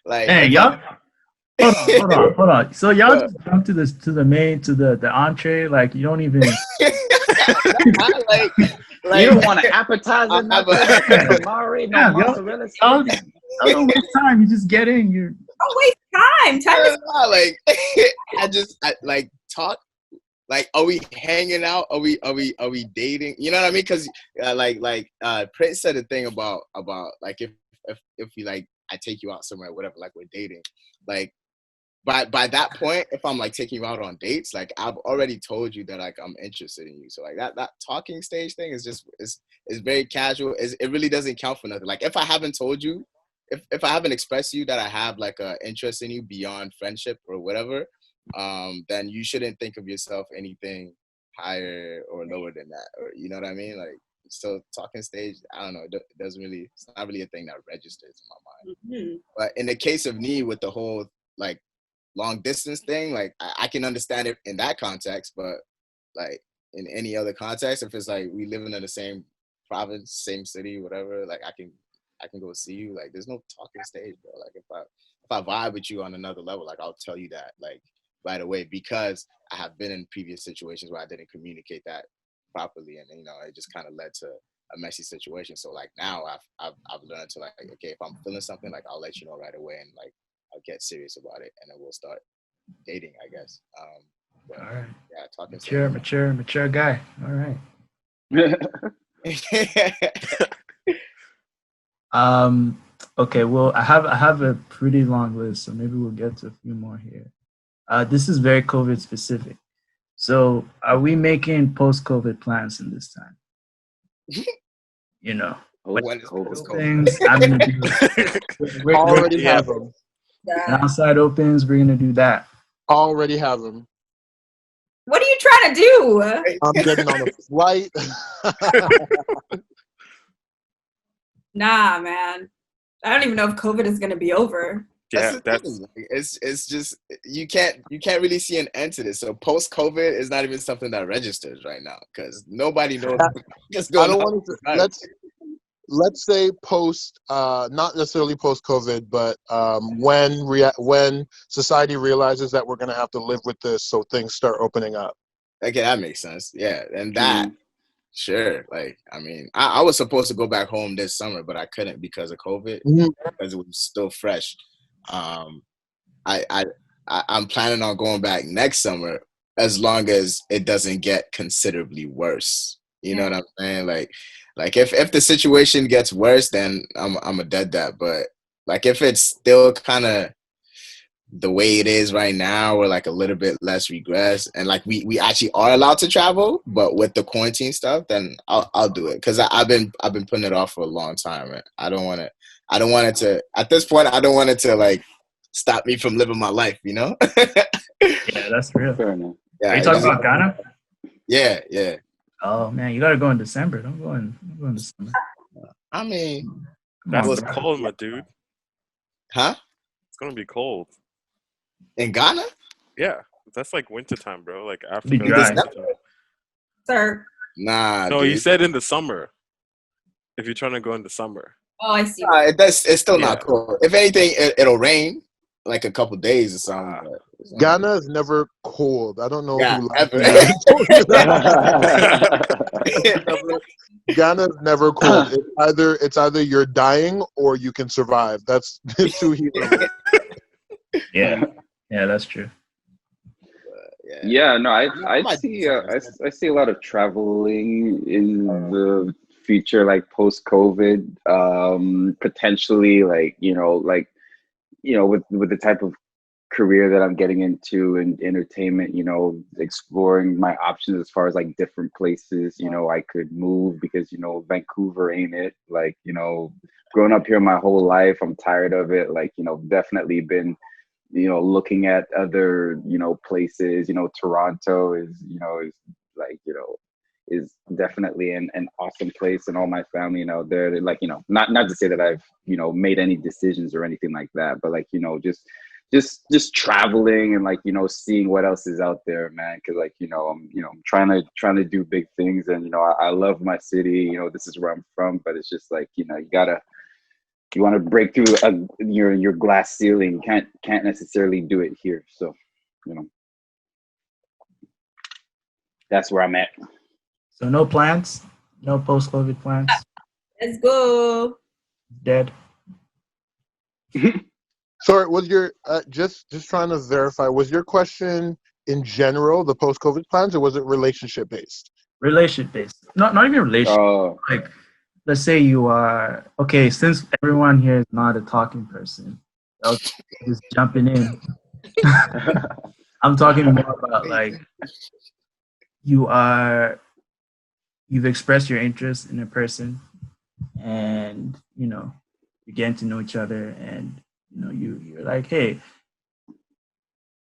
S2: like
S1: hey, y'all. Hold on. So y'all just jump to the entree, like you don't even
S2: like
S3: you don't want an appetizer, nothing, tamari, no mozzarella.
S1: Y'all don't waste time. You just get in. You
S6: don't waste time. Time is
S2: not like I like talk. Like, are we hanging out? Are we dating? You know what I mean? Because Prince said a thing about like if we like I take you out somewhere, whatever, like we're dating. Like by that point, if I'm like taking you out on dates, like I've already told you that like I'm interested in you. So like that talking stage thing is just is very casual. It really doesn't count for nothing. Like if I haven't told you, if I haven't expressed to you that I have like a interest in you beyond friendship or whatever, then you shouldn't think of yourself anything higher or lower than that, or you know what I mean? Like, so talking stage, I don't know, it's not really a thing that registers in my mind. But in the case of me with the whole like long distance thing, like I can understand it in that context, but like in any other context, if it's like we living in the same province, same city, whatever, like I can go see you. Like there's no talking stage, bro. Like if I vibe with you on another level, like I'll tell you that like right away, because I have been in previous situations where I didn't communicate that properly, and you know it just kind of led to a messy situation. So like now I've learned to like, okay, if I'm feeling something, like I'll let you know right away, and like I'll get serious about it, and then we'll start dating, I guess. But,
S1: all right.
S2: Yeah, talking
S1: mature guy. All right. Okay, well, I have a pretty long list, so maybe we'll get to a few more here. This is very COVID specific. So, are we making post-COVID plans in this time? You know,
S2: when is
S1: things I'm gonna do.
S5: We already have them.
S1: When outside opens, we're gonna do that.
S5: Already have them.
S6: What are you trying to do?
S5: I'm getting on a flight.
S6: Nah, man. I don't even know if COVID is gonna be over.
S2: Yeah, it's just you can't really see an end to this. So post COVID is not even something that registers right now because nobody knows.
S5: I don't want to. Let's say post, not necessarily post COVID, but when society realizes that we're going to have to live with this, so things start opening up.
S2: Okay, that makes sense. Yeah, and that. Sure. Like, I mean, I was supposed to go back home this summer, but I couldn't because of COVID, because it was still fresh. I'm planning on going back next summer as long as it doesn't get considerably worse. You know what I'm saying? Like if the situation gets worse, then I'm a dead that. But like if it's still kind of the way it is right now, or like a little bit less regress, and like we actually are allowed to travel, but with the quarantine stuff, then I'll do it, because I've been putting it off for a long time. Right? I don't want it to at this point. I don't want it to like stop me from living my life. You know?
S1: Yeah, that's real.
S3: Fair enough.
S1: Yeah, are you talking about Ghana?
S2: Yeah.
S1: Oh man, you gotta go in December. Don't go in December.
S2: I mean,
S4: That's cold, my dude.
S2: Huh?
S4: It's gonna be cold.
S2: In Ghana?
S4: Yeah, that's like wintertime, bro. Like after
S1: Be dry.
S6: Sir.
S2: Nah.
S4: No,
S2: dude.
S4: you said in the summer. If you're trying to go in the summer.
S6: Oh, I see.
S2: It's still not cool. If anything, it'll rain like a couple days or something.
S5: Ghana is never cold. I don't know who
S2: ever.
S5: Ghana is never cold. It's either you're dying or you can survive. That's the two heat levels.
S1: Yeah, that's true.
S3: Yeah, no, I see a lot of traveling in the future, like post COVID, potentially like with the type of career that I'm getting into in entertainment, exploring my options as far as like different places, I could move because, Vancouver ain't it, like, growing up here my whole life, I'm tired of it. Like, definitely been, looking at other, places, Toronto is like, is definitely an awesome place, and all my family, they're like, not to say that I've, made any decisions or anything like that, but like, just traveling and like, seeing what else is out there, man. Cause like, I'm trying to do big things, and, I love my city, this is where I'm from, but it's just like, you want to break through your glass ceiling. Can't necessarily do it here. So, that's where I'm at.
S1: So no plans? No post-COVID plans?
S6: Let's go.
S1: Dead.
S5: Sorry, was your just trying to verify, was your question in general the post-COVID plans, or was it relationship based?
S1: Relationship based. Not even relationship. Like, let's say you are okay. Since everyone here is not a talking person, I'll just jumping in. I'm talking more about like you've expressed your interest in a person, and you're getting to know each other, and you're like, hey,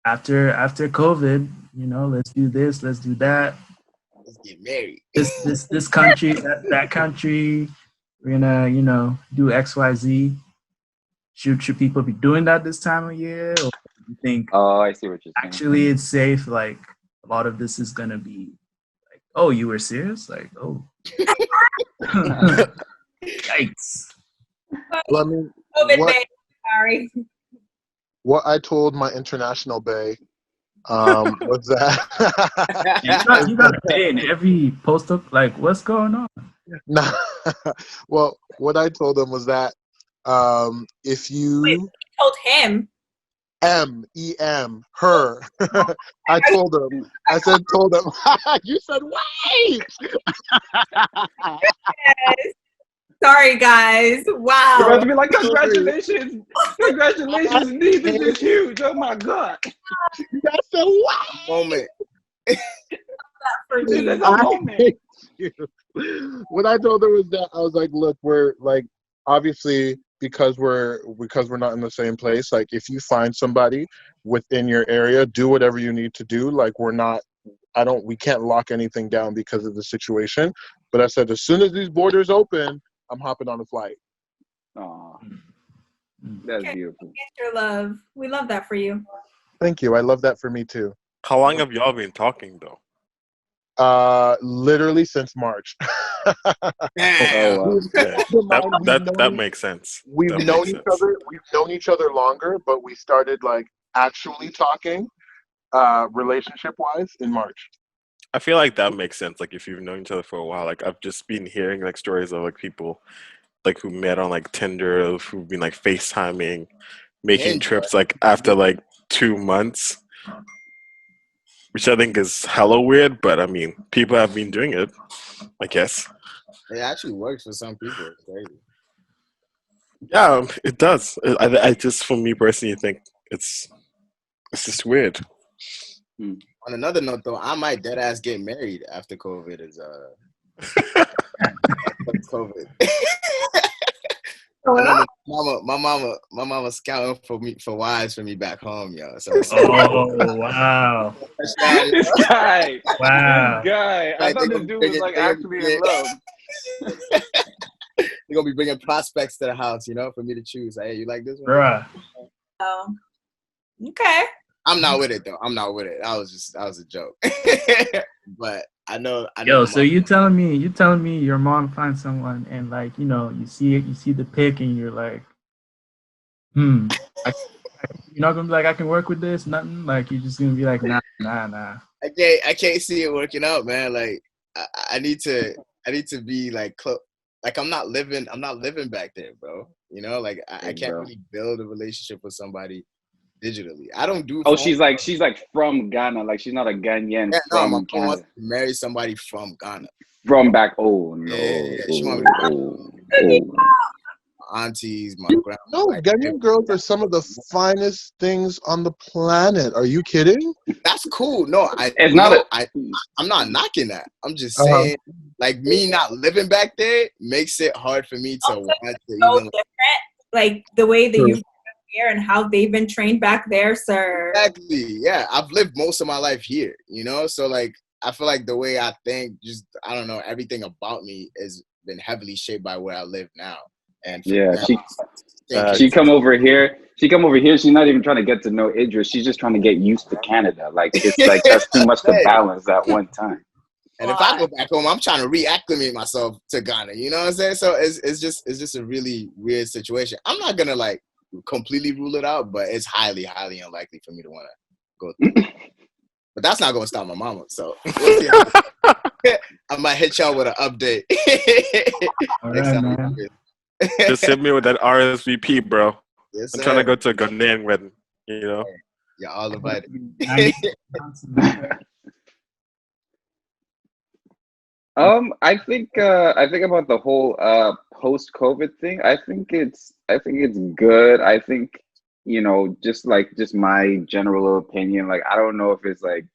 S1: after COVID, let's do this, let's do that,
S2: let's get married.
S1: This country, that country, we're gonna do XYZ. Should people be doing that this time of year, or do you think?
S3: Oh, I see what you're saying.
S1: Actually, it's safe. Like a lot of this is gonna be like, oh, you were serious? Like, oh, yikes.
S5: Well, I mean,
S6: sorry.
S5: What I told my international bae was that
S1: you got to pay in every post-up. Like, what's going on?
S5: Nah. Well, what I told him was that if you
S6: told him
S5: M-E-M, her. I told him. You said, wait!
S6: Yes. Sorry, guys. Wow.
S3: You're about to be like, congratulations. Congratulations, Neve. This is huge. Oh, my God.
S5: That's a what?
S2: Moment.
S5: What I told her was that I was like, look, we're like, obviously, because we're not in the same place, like if you find somebody within your area, do whatever you need to do. Like we can't lock anything down because of the situation. But I said, as soon as these borders open, I'm hopping on a flight.
S3: Aw, that's beautiful.
S6: Get your love. We love that for you.
S5: Thank you. I love that for me too.
S4: How long have y'all been talking though?
S5: Literally since March.
S4: That makes sense.
S5: We've known each other longer, but we started like actually talking relationship wise in March.
S4: I feel like that makes sense. Like if you've known each other for a while, like I've just been hearing like stories of like people like who met on like Tinder, who've been like FaceTiming, making trips like after like 2 months, which I think is hella weird. But I mean, people have been doing it, I guess.
S2: It actually works for some people. It's crazy.
S4: Yeah, it does. I just, for me personally, think it's just weird.
S2: On another note, though, I might dead ass get married after COVID is COVID. My mama scouting for wives for me back home, yo. So
S1: oh wow,
S3: this guy,
S1: wow,
S3: this guy. I thought this dude was like actually in love.
S2: gonna be bringing prospects to the house, you know, for me to choose. Like, hey, you like this one?
S1: Bruh.
S6: Oh, okay.
S2: I'm not with it though. I'm not with it. That was a joke. But I know.
S1: Yo, so you telling me your mom finds someone and like, you know, you see the pic and you're like, you're not gonna be like, I can work with this, nothing. Like you're just gonna be like, nah.
S2: I can't see it working out, man. Like I need to be like close. Like I'm not living back there, bro. You know, like I can't really build a relationship with somebody digitally. I don't do.
S3: Oh, she's like from Ghana. Like she's not a Ghanaian from
S2: my mom
S3: Canada.
S2: wants to marry somebody from Ghana.
S3: From back. Oh no.
S2: She want
S3: me
S2: aunties, my grandma.
S5: No, Ghanaian girls are some of the finest things on the planet. Are you kidding?
S2: That's cool. No, I'm not knocking that. I'm just saying, like me not living back there makes it hard for me to want to even.
S6: Different, like the way that you here and how they've been trained back there, sir.
S2: Exactly. Yeah, I've lived most of my life here. You know, so like I feel like the way I think, just I don't know, everything about me has been heavily shaped by where I live now. And
S3: yeah, she come over here. She's not even trying to get to know Idris. She's just trying to get used to Canada. Like it's like that's too much to balance at one time.
S2: And if I go back home, I'm trying to reacclimate myself to Ghana. You know what I'm saying? So it's just a really weird situation. I'm not gonna like completely rule it out, but it's highly, highly unlikely for me to want to go through. But that's not gonna stop my mama. So we'll see. I might hit y'all with an update. Next time.
S1: Man.
S4: Just hit me with that RSVP, bro.
S2: Yes,
S4: I'm trying to go to a Ghanaian wedding, you know.
S2: You're all invited.
S3: I think about the whole post-COVID thing. I think it's good. I think, you know, just my general opinion, like I don't know if it's like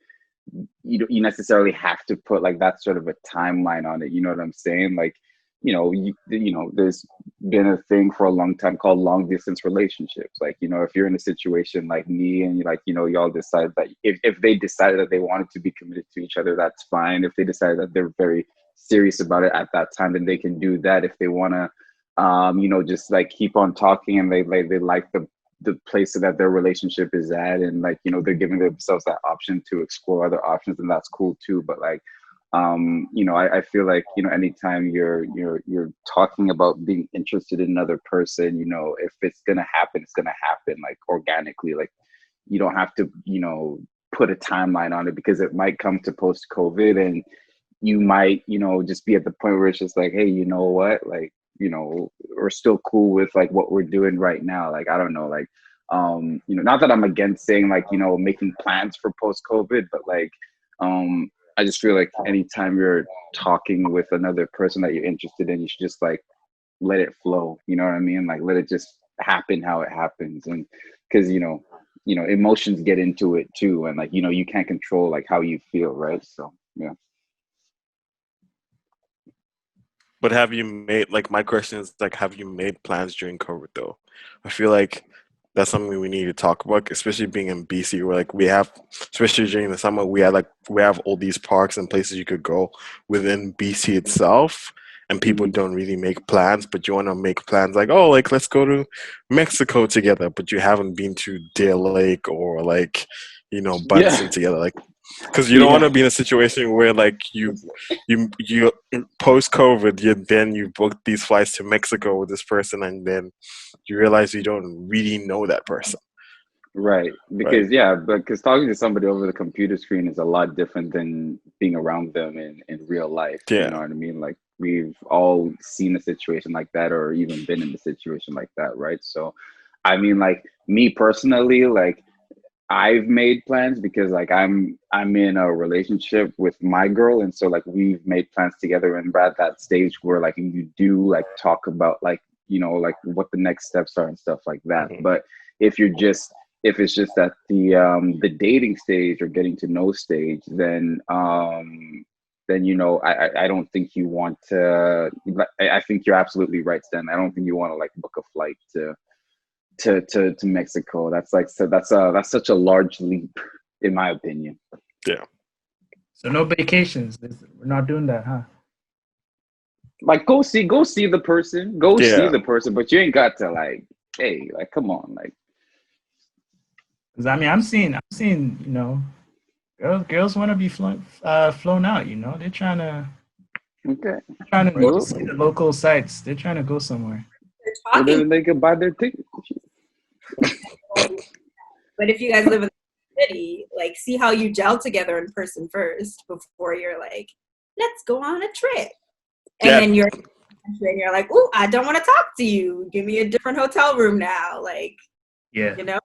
S3: you necessarily have to put like that sort of a timeline on it. You know what I'm saying? Like, you know, there's been a thing for a long time called long distance relationships. Like, you know, if you're in a situation like me and like, you know, y'all decide that if they decided that they wanted to be committed to each other, that's fine. If they decide that they're very serious about it at that time, then they can do that. If they want to, you know, just like keep on talking and they like the place that their relationship is at, and like, you know, they're giving themselves that option to explore other options, and that's cool too. But like, you know, I feel like, you know, anytime you're talking about being interested in another person, you know, if it's gonna happen, it's gonna happen like organically. Like you don't have to, you know, put a timeline on it, because it might come to post-COVID and you might, you know, just be at the point where it's just like, hey, you know what, like, you know, we're still cool with like what we're doing right now. Like, I don't know, like, you know, not that I'm against saying like, you know, making plans for post-COVID, but like, I just feel like anytime you're talking with another person that you're interested in, you should just like let it flow. You know what I mean? Like let it just happen how it happens. And because, you know, emotions get into it too. And like, you know, you can't control like how you feel, right? So, yeah.
S4: But have you made, like, my question is like, have you made plans during COVID though? I feel like that's something we need to talk about, especially being in BC, where like we have, especially during the summer, we have all these parks and places you could go within BC itself, and people don't really make plans. But you want to make plans like, oh, like let's go to Mexico together, but you haven't been to Deer Lake or like, you know, Bunsen together, like, because you don't want to be in a situation where like you post COVID, you book these flights to Mexico with this person, and then you realize you don't really know that person.
S3: Right. Because because talking to somebody over the computer screen is a lot different than being around them in real life.
S4: Yeah.
S3: You know what I mean? Like we've all seen a situation like that, or even been in a situation like that, right? So I mean, like me personally, like I've made plans because like I'm in a relationship with my girl, and so like we've made plans together, and we're at that stage where like you do like talk about like, you know, like what the next steps are and stuff like that. But if it's just at the dating stage or getting to know stage, then you know, I don't think you want to. I think you're absolutely right, Stan. I don't think you want to like book a flight to Mexico. That's like, so that's such a large leap, in my opinion.
S4: Yeah.
S1: So no vacations. We're not doing that, huh?
S3: Like go see the person, see the person, but you ain't got to like, hey, like come on, like.
S1: Because I mean, I'm seeing, you know, girls want to be flown out. You know, they're trying to see the local sites. They're trying to go somewhere.
S3: Well, then they can buy their tickets.
S6: But if you guys live in the city, like, see how you gel together in person first before you're like, let's go on a trip. And then you're like, oh, I don't want to talk to you. Give me a different hotel room now. Like, you know.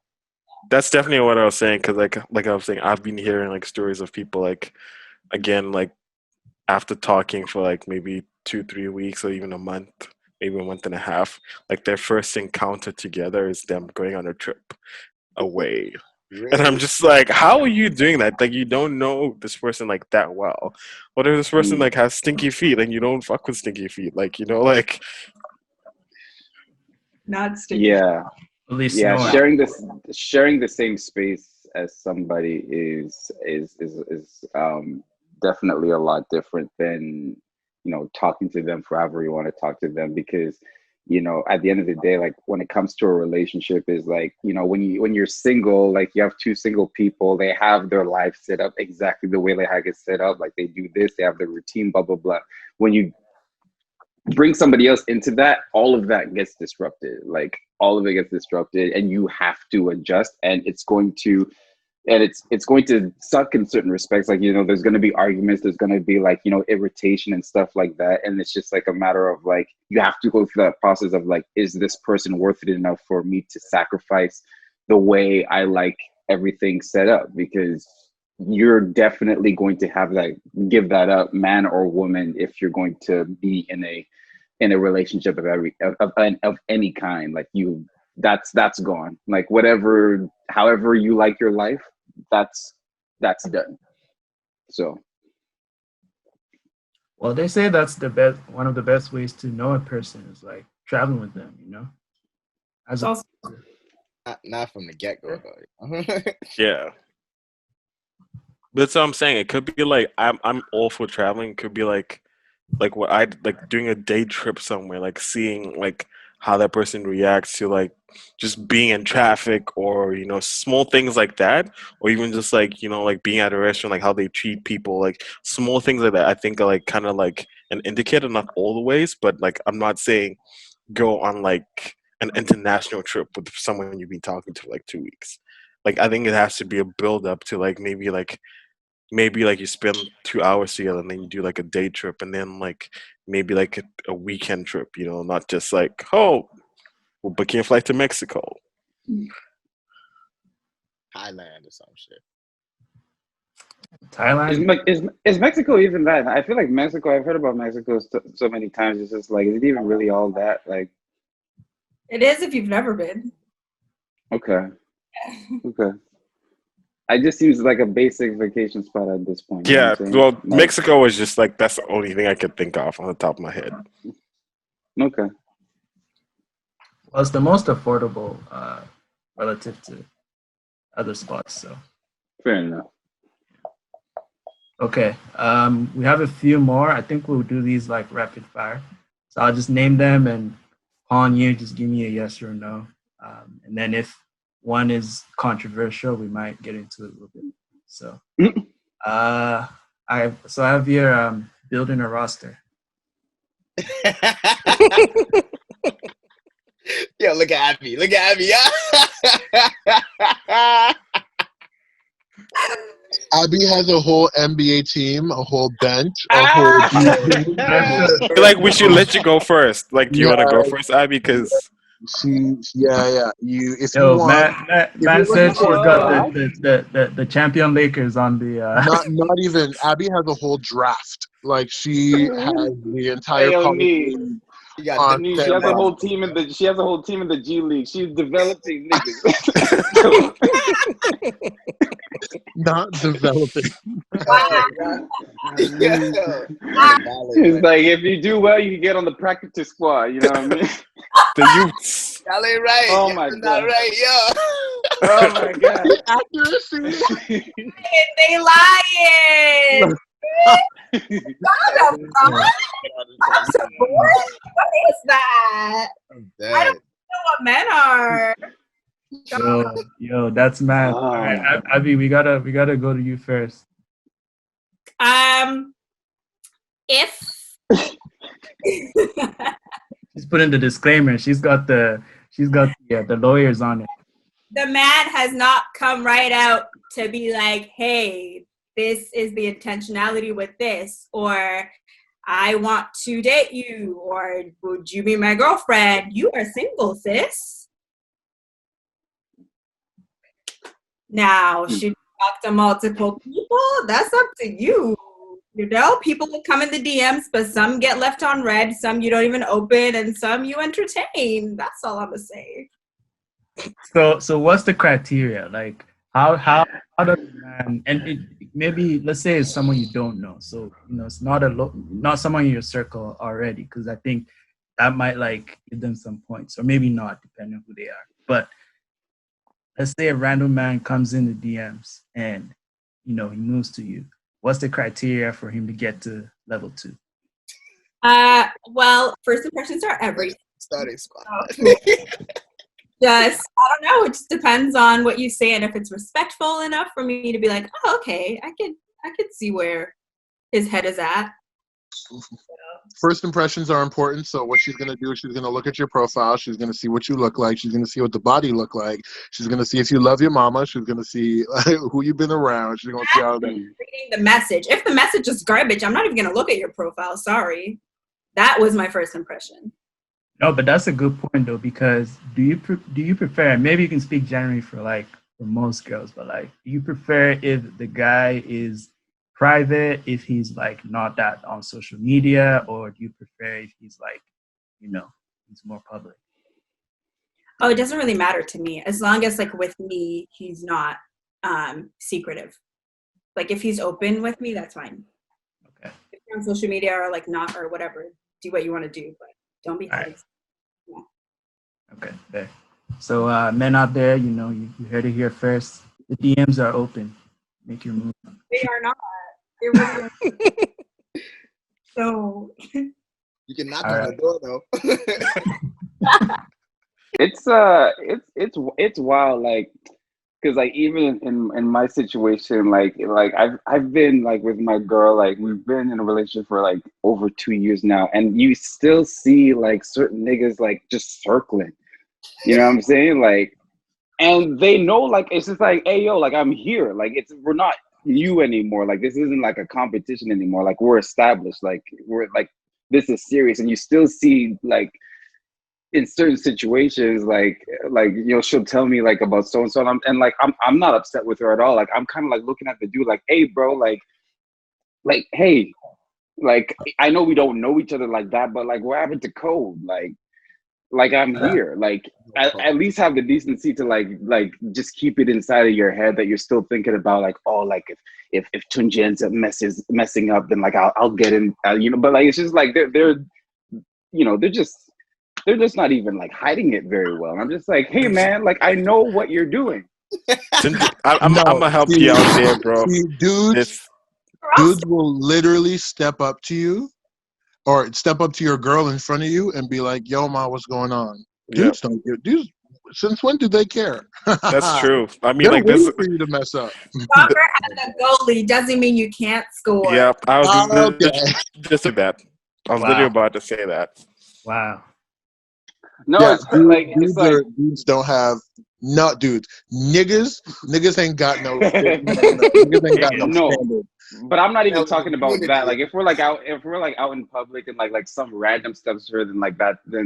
S4: That's definitely what I was saying, because like I was saying, I've been hearing like stories of people like, again, like after talking for like maybe 2-3 weeks or even a month, maybe a month and a half, like their first encounter together is them going on a trip away. Really? And I'm just like, how are you doing that? Like, you don't know this person like that well. What if this person like has stinky feet and you don't fuck with stinky feet? Like, you know, like.
S6: Not stinky.
S3: Yeah. Sharing the same space as somebody is definitely a lot different than, you know, talking to them forever you want to talk to them, because, you know, at the end of the day, like when it comes to a relationship is like, you know, when you're single, like you have two single people, they have their life set up exactly the way they have it set up. Like they do this, they have their routine, blah, blah, blah. When you bring somebody else into that, all of that gets disrupted. Like all of it gets disrupted, and you have to adjust, and it's going to suck in certain respects. Like, you know, there's going to be arguments, there's going to be like, you know, irritation and stuff like that, and it's just like a matter of like, you have to go through that process of like, is this person worth it enough for me to sacrifice the way I like everything set up? Because you're definitely going to have that, give that up, man or woman, if you're going to be in a relationship of any kind. Like that's gone. Like however you like your life, that's done. So,
S1: well, they say that's one of the best ways to know a person is like traveling with them, you know.
S2: Not from the get-go though.
S4: Yeah. That's what I'm saying. It could be like I'm all for traveling. It could be like what I like doing a day trip somewhere, like seeing like how that person reacts to like just being in traffic, or you know, small things like that, or even just like, you know, like being at a restaurant, like how they treat people, like small things like that. I think are like kind of like an indicator, not all the ways, but like I'm not saying go on like an international trip with someone you've been talking to for like 2 weeks. Like I think it has to be a build up to like maybe like you spend 2 hours together, and then you do like a day trip, and then like maybe like a weekend trip, you know, not just like, oh, we're booking a flight to Mexico.
S2: Thailand or some shit.
S1: Thailand?
S3: Is Mexico even that? I feel like Mexico, I've heard about Mexico so many times. It's just like, is it even really all that? Like,
S6: it is if you've never been.
S3: Okay. Okay. It just seems like a basic vacation spot at this point.
S4: Yeah, well, like, Mexico was just like, that's the only thing I could think of on the top of my head.
S3: Okay.
S1: Well, it's the most affordable relative to other spots, so.
S3: Fair enough.
S1: Okay, we have a few more. I think we'll do these like rapid fire. So I'll just name them, and upon you, just give me a yes or no. And then if one is controversial, we might get into it a little bit. So, I have here building a roster.
S2: Yo, look at Abby. Look at Abby.
S5: Abby has a whole NBA team, a whole bench, a whole.
S4: I feel like we should let you go first. Like, do you want to go first, Abby? Because
S5: yeah. You want.
S1: Man said she's got the champion Lakers on the.
S5: Not even. Abby has a whole draft. Like she has the entire.
S3: She has a whole team in the G League. She's developing niggas.
S5: Not developing.
S3: It's like, if you do well, you can get on the practice squad. You know what I mean?
S4: The youths.
S2: Y'all ain't right.
S3: Oh my
S2: God.
S3: God.
S2: Not right, yo.
S3: Oh my God.
S5: Accuracy.
S6: They lying. Love support? What is that? I don't know what men are.
S1: Yo, that's mad. All right, Abby, we gotta go to you first.
S6: If
S1: She's putting the disclaimer. She's got the lawyers on it.
S6: The man has not come right out to be like, hey, this is the intentionality with this, or I want to date you, or would you be my girlfriend? You are single, sis. Now, should you talk to multiple people? That's up to you. You know, people will come in the DMs, but some get left on read, some you don't even open, and some you entertain. That's all I'm gonna say.
S1: So what's the criteria? Like, how does man, and maybe let's say it's someone you don't know. So it's not not someone in your circle already, because I think that might like give them some points, or maybe not, depending on who they are. But let's say a random man comes in the DMs and he moves to you. What's the criteria for him to get to level 2?
S6: Well, first impressions are everything.
S2: Starting squad.
S6: Just, I don't know. It just depends on what you say and if it's respectful enough for me to be like, oh, okay, I could see where his head is at.
S5: First impressions are important. So what she's going to do is she's going to look at your profile. She's going to see what you look like. She's going to see what the body look like. She's going to see if you love your mama. She's going to see who you've been around. She's going to see all that.
S6: Reading the message. If the message is garbage, I'm not even going to look at your profile. Sorry. That was my first impression.
S1: No, but that's a good point though, because do you prefer, maybe you can speak generally for most girls, but like, do you prefer if the guy is private, if he's like not that on social media, or do you prefer if he's like, he's more public?
S6: Oh, it doesn't really matter to me, as long as like with me, he's not secretive. Like if he's open with me, that's fine.
S1: Okay.
S6: If you're on social media or like not or whatever, do what you want to do, but don't be
S1: right.
S6: Yeah.
S1: Okay, fair. So men out there, you heard it here first. The DMs are open. Make your move.
S6: They are not. They're really so
S2: you can knock on the door though.
S3: It's wild, like, because like even in my situation, like I've been like with my girl, like we've been in a relationship for like over 2 years now, and you still see like certain niggas like just circling, you know what I'm saying? Like, and they know, like, it's just like, hey yo, like I'm here, like we're not you anymore, like this isn't like a competition anymore, like we're established, like we're like this is serious, and you still see like in certain situations, like she'll tell me like about so and so, and like I'm not upset with her at all. Like I'm kind of like looking at the dude, like, hey, bro, like hey, like I know we don't know each other like that, but like what happened to code? Like I'm here. Like at least have the decency to like just keep it inside of your head that you're still thinking about like, oh, like if Tunji ends up messing up, then like I'll get in, But like it's just like they're just not even like hiding it very well. I'm just like, hey man, like I know what you're doing.
S4: I'm gonna help you out there, bro.
S5: See, dudes will literally step up to you, or step up to your girl in front of you and be like, yo, ma, what's going on? Dudes don't care. Dudes, since when do they care?
S4: That's true. I mean,
S5: they're
S4: like
S5: waiting
S4: this
S5: for you to mess up.
S6: Soccer as a goalie doesn't mean you can't score.
S4: Yeah, I was just
S5: Okay.
S4: that. I was literally about to say that.
S1: Wow.
S3: No,
S5: Yeah,
S3: it's like it's like
S5: dudes don't have dudes. Niggas ain't got no niggas ain't got no standard.
S3: But I'm not even talking about that. Like if we're like out in public and like some random stuff's her, then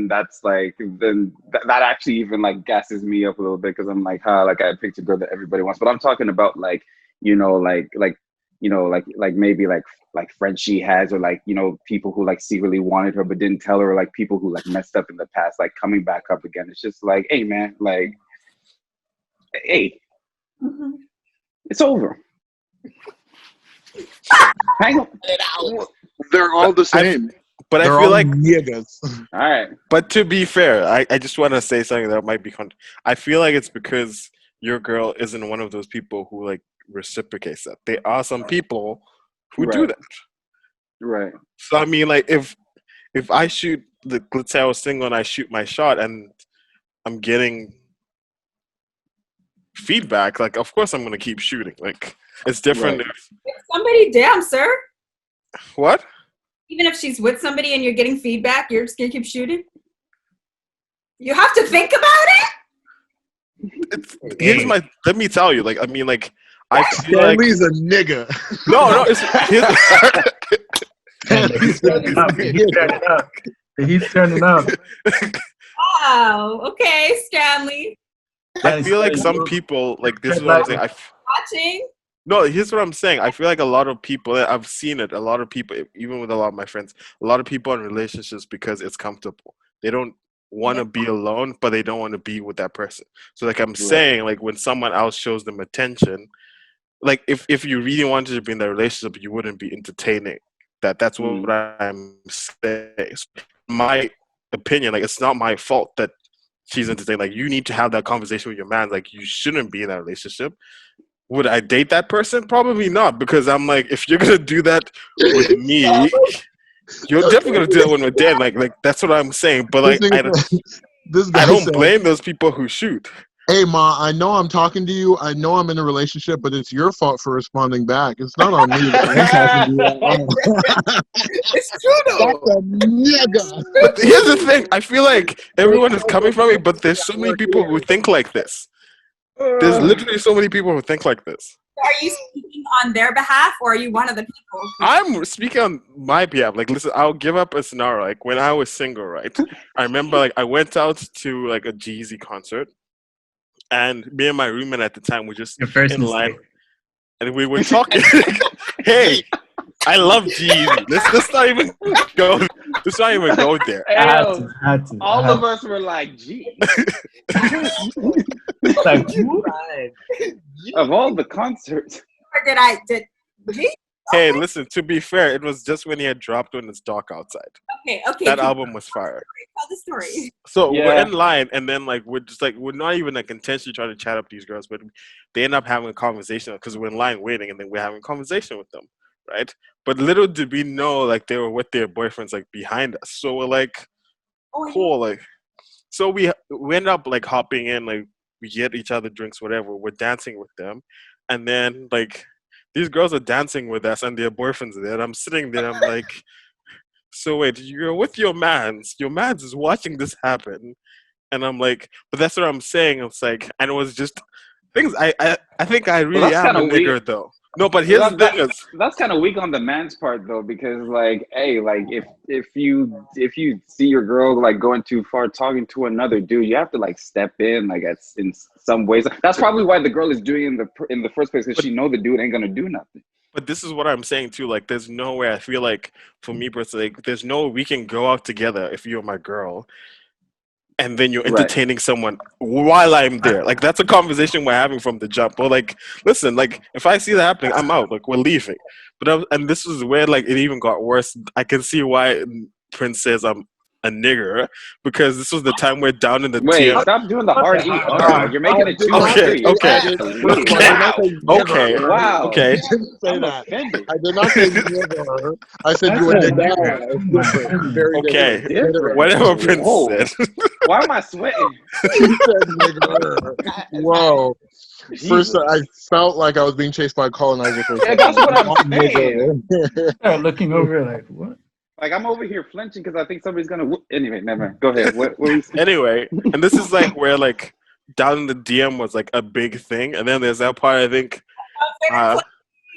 S3: that's like that actually even like gasses me up a little bit, because I'm like, like I picked a girl that everybody wants. But I'm talking about like maybe like friends she has, or like people who like secretly wanted her but didn't tell her, or like people who like messed up in the past, like coming back up again. It's just like, hey man, like, hey, it's over. Hang on.
S5: They're all the same.
S4: But
S5: they're
S4: I feel
S5: all
S4: like
S5: niggas.
S3: All right.
S4: But to be fair, I just want to say something that might be I feel like it's because your girl isn't one of those people who like reciprocates that. There are some people who do that.
S3: Right.
S4: So I mean, like, if if I shoot let's say I was single and I shoot my shot and I'm getting feedback, like of course I'm gonna keep shooting. Like it's different.
S3: Right.
S6: If somebody, damn, sir.
S4: What?
S6: Even if she's with somebody and you're getting feedback, you're just gonna keep shooting? You have to think about it?
S4: Let me tell you, like, I mean, like, I feel
S5: Stanley's a nigga.
S4: No,
S1: He's turning up.
S6: Wow. Okay, Stanley.
S4: I feel like some people, like, this is what I'm saying.
S6: Watching?
S4: No, here's what I'm saying. I feel like a lot of people, I've seen it, a lot of people, even with a lot of my friends, a lot of people in relationships because it's comfortable. They don't want to be alone, but they don't want to be with that person. So, like I'm saying, like, when someone else shows them attention, like, if you really wanted to be in that relationship, you wouldn't be entertaining that. That's what I'm saying. So, my opinion, like, it's not my fault that she's entertaining. Like, you need to have that conversation with your man. Like, you shouldn't be in that relationship. Would I date that person? Probably not, because I'm like, if you're gonna do that with me, you're definitely gonna do that when we're dead. Like that's what I'm saying. But like, I don't blame those people who shoot.
S5: Hey, Ma, I know I'm talking to you. I know I'm in a relationship, but it's your fault for responding back. It's not on me.
S2: It's true, though.
S4: But here's the thing. I feel like everyone is coming from me, but there's so many people who think like this. There's literally so many people who think like this.
S6: Are you speaking on their behalf, or are you one of the people?
S4: I'm speaking on my behalf. Like, listen, I'll give up a scenario. Like, when I was single, right? I remember, like, I went out to, like, a Jeezy concert. And me and my roommate at the time were just in line. And we were talking. Hey, I love Jeezy. Let's not even go. Let's not even go there.
S3: Hey, all of us were like, gee.
S1: Like,
S3: of all the concerts.
S6: Or did
S4: Hey, listen, to be fair, it was just when he had dropped When It's Dark Outside.
S6: Okay.
S4: That album was fire.
S6: Tell the story.
S4: So we're in line, and then, like, we're not even, like, intentionally trying to chat up these girls, but they end up having a conversation because we're in line waiting, and then we're having a conversation with them, right? But little did we know, like, they were with their boyfriends, like, behind us. So we're like, cool, like, so we end up, like, hopping in, like, we get each other drinks, whatever. We're dancing with them, and then, like, these girls are dancing with us, and their boyfriends are there. And I'm sitting there, I'm like, so wait, you're with your mans. Your mans is watching this happen. And I'm like, but that's what I'm saying. It's like, and it was just things. I think I really am a nigger, though. No, but here's the thing:
S3: that's kind of weak on the man's part, though, because, like, hey, like, if you see your girl, like, going too far, talking to another dude, you have to, like, step in, like, in some ways. That's probably why the girl is doing it in the first place, because she know the dude ain't gonna do nothing.
S4: But this is what I'm saying too. Like, there's no way. I feel like, for me personally, like, there's no we can go out together if you're my girl, and then you're entertaining someone while I'm there. Like, that's a conversation we're having from the jump. Or, like, listen, like, if I see that happening, I'm out. Like, we're leaving. But and this is where, like, it even got worse. I can see why Prince says I'm a nigger, because this was the time we're down in the tier.
S3: Stop doing the hard E. You're making it too
S4: Okay.
S3: Wow.
S4: Okay.
S5: Say that. I did not say nigger. I said you were nigger.
S4: Okay. Whatever Prince said.
S3: Why am I sweating?
S5: You said nigger. Whoa. First, I felt like I was being chased by a colonizer.
S3: Yeah, that's what I'm saying.
S1: Looking over like, what?
S3: Like, I'm over here flinching because I think somebody's gonna. Anyway, never mind. Go ahead. What
S4: anyway, and this is, like, where, like, down in the DM was, like, a big thing, and then there's that part. I think,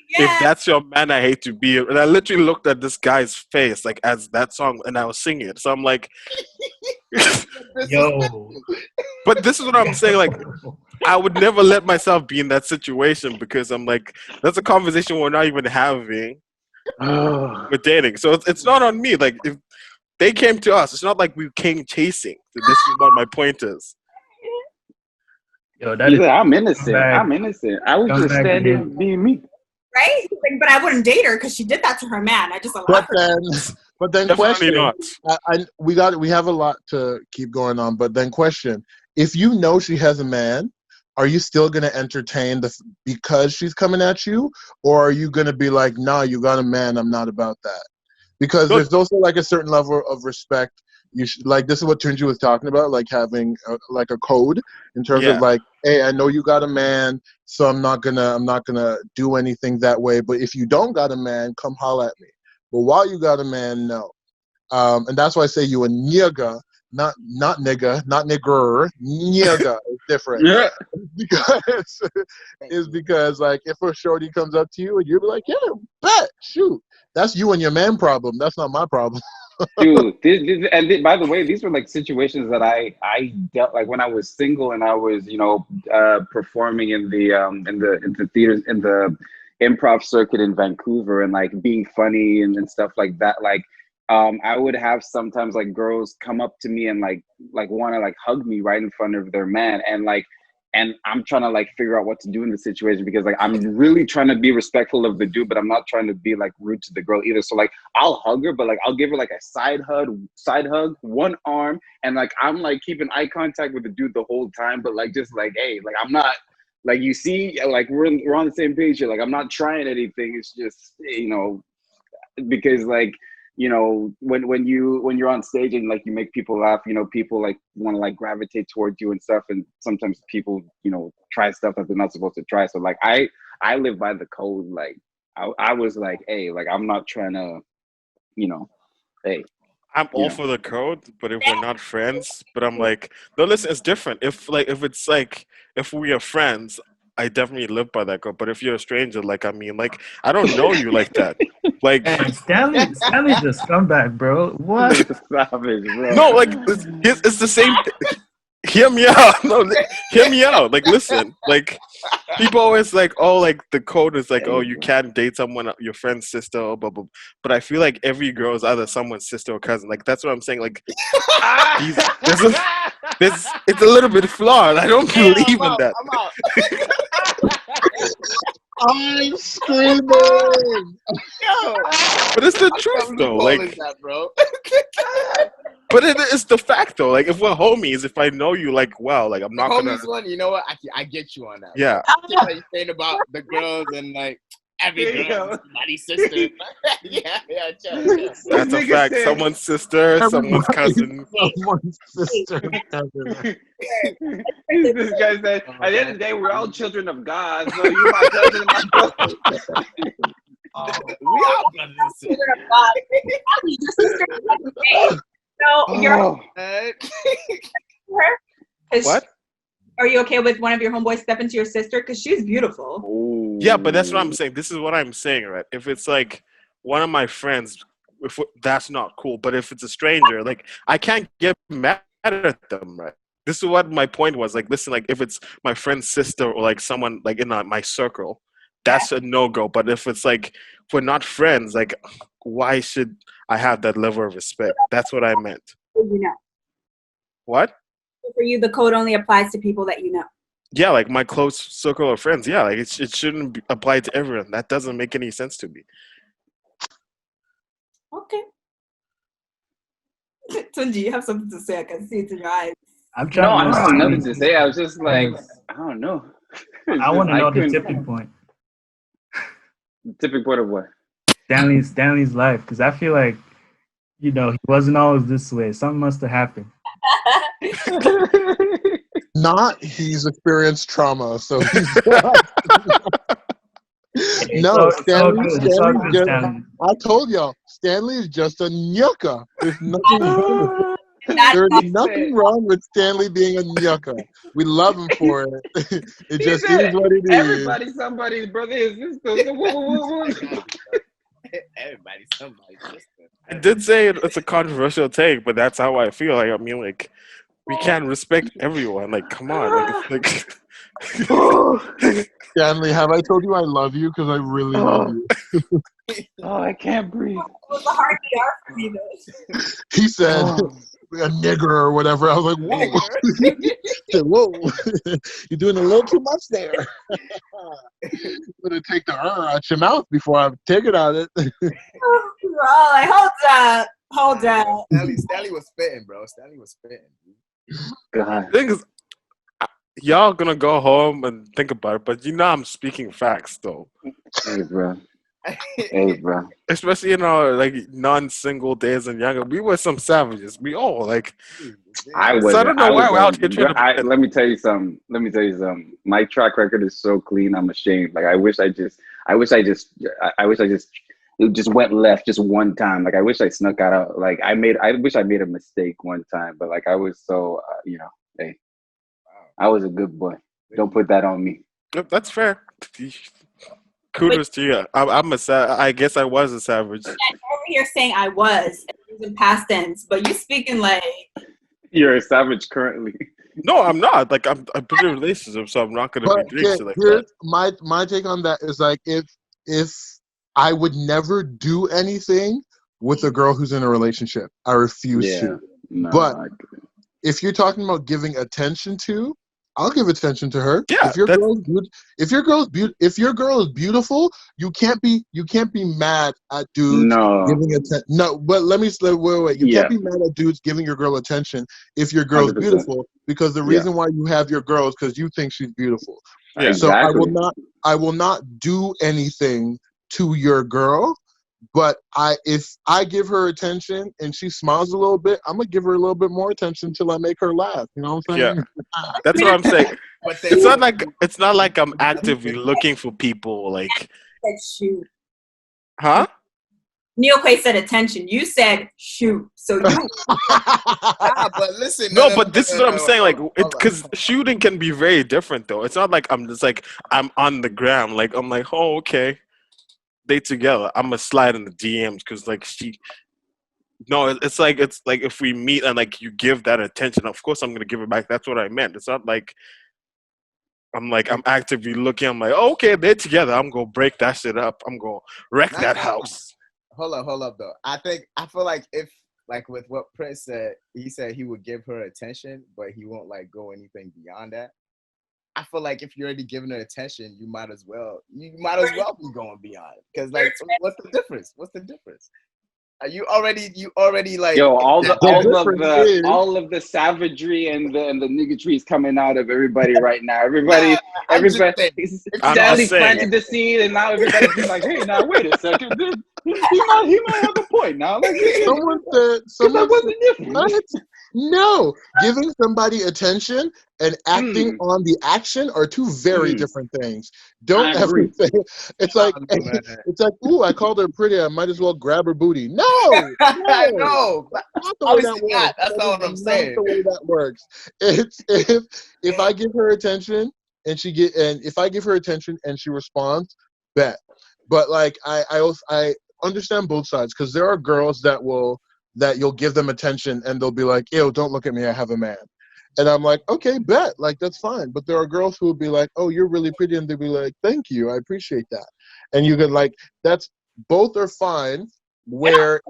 S4: if that's your man, I hate to be. And I literally looked at this guy's face, like, as that song, and I was singing it. So I'm like,
S1: yo.
S4: But this is what I'm saying. Like, I would never let myself be in that situation, because I'm like, that's a conversation we're not even having. With dating, so it's not on me. Like, if they came to us, it's not like we came chasing. So this is what my point is.
S3: Yo, I'm innocent. I'm innocent. I was just standing being me.
S6: Right? But I wouldn't date her because she did that to her man. I just allowed her.
S5: But then question. We have a lot to keep going on. But then question: if you know she has a man, are you still going to entertain because she's coming at you? Or are you going to be like, nah, you got a man, I'm not about that? because there's also like a certain level of respect. You should, like, this is what Tunji was talking about, like having like a code in terms of like, hey, I know you got a man, so I'm not gonna do anything that way. But if you don't got a man, come holler at me. But while you got a man, no. And that's why I say you a nigga, not nigga, not nigger. Nigga is different.
S3: Yeah.
S5: Because like if a shorty comes up to you and you're like, yeah, bet, shoot, that's you and your man problem. That's not my problem.
S3: Dude, by the way, these were like situations that I dealt like when I was single and I was, you know, performing in the theaters in the improv circuit in Vancouver and like being funny and stuff like that. Like I would have sometimes like girls come up to me and like want to like hug me right in front of their man, and I'm trying to like figure out what to do in the situation because like I'm really trying to be respectful of the dude, but I'm not trying to be like rude to the girl either. So like I'll hug her, but like I'll give her like a side hug, one arm, and like I'm like keeping eye contact with the dude the whole time, but like just like, hey, like I'm not like, you see, like we're on the same page here. Like I'm not trying anything. It's just, you know, because like, you know, when you're on stage and like you make people laugh, you know, people like want to like gravitate towards you and stuff, and sometimes people, you know, try stuff that they're not supposed to try. So like I live by the code. Like I was like, hey, like I'm not trying to, you know, hey.
S4: I'm all for the code, but if we're not friends, but I'm like, no, listen, it's different. If we are friends, I definitely live by that code. But if you're a stranger, like, I mean, like, I don't know you like that. Like,
S1: hey, Stanley's a scumbag, bro. What?
S3: Savage, bro.
S4: No, like, it's the same thing. Hear me out. No, hear me out. Like, listen, like, people always like, oh, like the code is like, oh, you can't date someone, your friend's sister, or blah, blah. But I feel like every girl is either someone's sister or cousin. Like, that's what I'm saying. Like, it's a little bit flawed. I don't believe in that.
S5: I'm screaming.
S4: But it's the truth, though. Like,
S2: that, bro.
S4: but it's the fact, though. Like, if we're homies, if I know you, like, well, like, I'm not
S2: homies
S4: gonna.
S2: One, you know what? I get you on that.
S4: Yeah.
S2: Like you're saying about the girls and like every girl, somebody's sister. yeah.
S4: That's a fact. Someone's sister, someone's cousin.
S5: Someone's sister.
S3: This guy said, at the end of the day, we're all children of God. So you're my cousin and my brother.
S2: We all brothers.
S6: Children of God. Your sister is like the same. So you're her?
S4: What?
S6: Are you okay with one of your homeboys stepping to your sister? Because she's beautiful.
S3: Ooh.
S4: Yeah, but that's what I'm saying. This is what I'm saying, right? If it's like one of my friends, that's not cool. But if it's a stranger, like I can't get mad at them, right? This is what my point was. Like, listen, like if it's my friend's sister or like someone like in my circle, that's a no-go. But if it's like if we're not friends, like why should I have that level of respect? That's what I meant.
S6: You know.
S4: What?
S6: For you, the code only applies to people that you know.
S4: Yeah, like my close circle of friends. Yeah, like it shouldn't apply to everyone. That doesn't make any sense to me.
S6: Okay. Tunji, you have something to say. I can see it in your eyes.
S3: I don't have nothing to say. I was just like, I don't know.
S1: I want to know the tipping point.
S3: Tipping point of what?
S1: Stanley's life, because I feel like, you know, he wasn't always this way. Something must have happened.
S5: Not he's experienced trauma, so he's no. I told y'all, Stanley is just a nyucka. There's nothing wrong with it. There's nothing wrong with Stanley being a nyucka. We love him for it. It just is what it is.
S3: Everybody, somebody's brother is sister.
S2: Everybody, somebody's sister.
S4: I did say it's a controversial take, but that's how I feel. Like, I mean, like, we can't respect everyone. Like, come on. Like,
S5: Stanley, have I told you I love you? Because I really love you.
S3: Oh, I can't breathe.
S6: It was a hard PR for me, though.
S5: He said a nigger or whatever. I was like, whoa. Said, whoa. You're doing a little too much there. I'm going to take the out your mouth before I take it out of it.
S6: Hold up.
S2: Stanley was spitting, bro. Stanley was spitting.
S3: God.
S4: the thing is, y'all gonna go home and think about it, but you know I'm speaking facts, though.
S3: Hey, bro. Hey, bro.
S4: Especially in our like non-single days and younger, we were some savages. We all like.
S3: I
S4: So I
S3: wasn't.
S4: don't know
S3: I
S4: why
S3: was
S4: we're out here trying to.
S3: let me tell you something. My track record is so clean. I'm ashamed. Like I wish I just it just went left just one time. Like I wish I snuck out. Like I wish I made a mistake one time. But like I was so hey, I was a good boy. Don't put that on me.
S4: That's fair. Kudos to you. I guess I was a savage.
S6: Over here saying I was in past tense, but you speaking like
S3: you're a savage currently.
S4: No, I'm not. Like I'm in a relationship, so I'm not gonna be doing shit like that.
S5: My take on that is like if I would never do anything with a girl who's in a relationship, I refuse to.
S3: No,
S5: but if you're talking about giving attention to, I'll give attention to her.
S4: Yeah,
S5: if your girl is beautiful, you can't be mad at dudes giving attention. No, but let me wait. You can't be mad at dudes giving your girl attention if your girl's
S3: 100%.
S5: beautiful, because the reason why you have your girl is because you think she's beautiful.
S4: Yeah.
S5: So I will not do anything to your girl. But if I give her attention and she smiles a little bit, I'm gonna give her a little bit more attention till I make her laugh. You know what I'm saying?
S4: Yeah, that's what I'm saying. It's not like I'm actively looking for people. Like,
S6: shoot.
S4: Huh?
S6: Neil Quay said attention. You said shoot. So you.
S2: But listen.
S4: No, but this is what I'm saying. Like, because shooting can be very different, though. It's not like I'm just like I'm on the gram. Like I'm like, oh, okay. They together, I'm gonna slide in the DMs because like it's like if we meet and like you give that attention, of course I'm gonna give it back. That's what I meant. It's not like I'm actively looking. I'm like, oh, okay, they're together. I'm gonna break that shit up. I'm gonna wreck that house.
S2: Hold up though. I feel like if like with what Prince said, he said he would give her attention, but he won't like go anything beyond that. I feel like if you're already giving her attention, you might as well be going beyond. Because like, what's the difference? You already like.
S3: Yo, all of the savagery and the niggotry is coming out of everybody right now. Everybody Stanley planted the seed, and now everybody's like, hey, now wait a second, he might have a point now. Like,
S5: someone said, no, giving somebody attention and acting on the action are two very different things. Don't ever say it's like ooh, I called her pretty, I might as well grab her booty. No,
S2: no.
S5: Not the way that works.
S2: That's not what I'm saying.
S5: Not the way that works. It's if I give her attention and if I give her attention and she responds, bet. But like I understand both sides, because there are girls that you'll give them attention and they'll be like, ew, don't look at me, I have a man. And I'm like, okay, bet, like that's fine. But there are girls who will be like, oh, you're really pretty, and they'll be like, thank you, I appreciate that. And you can like, that's both are fine. Where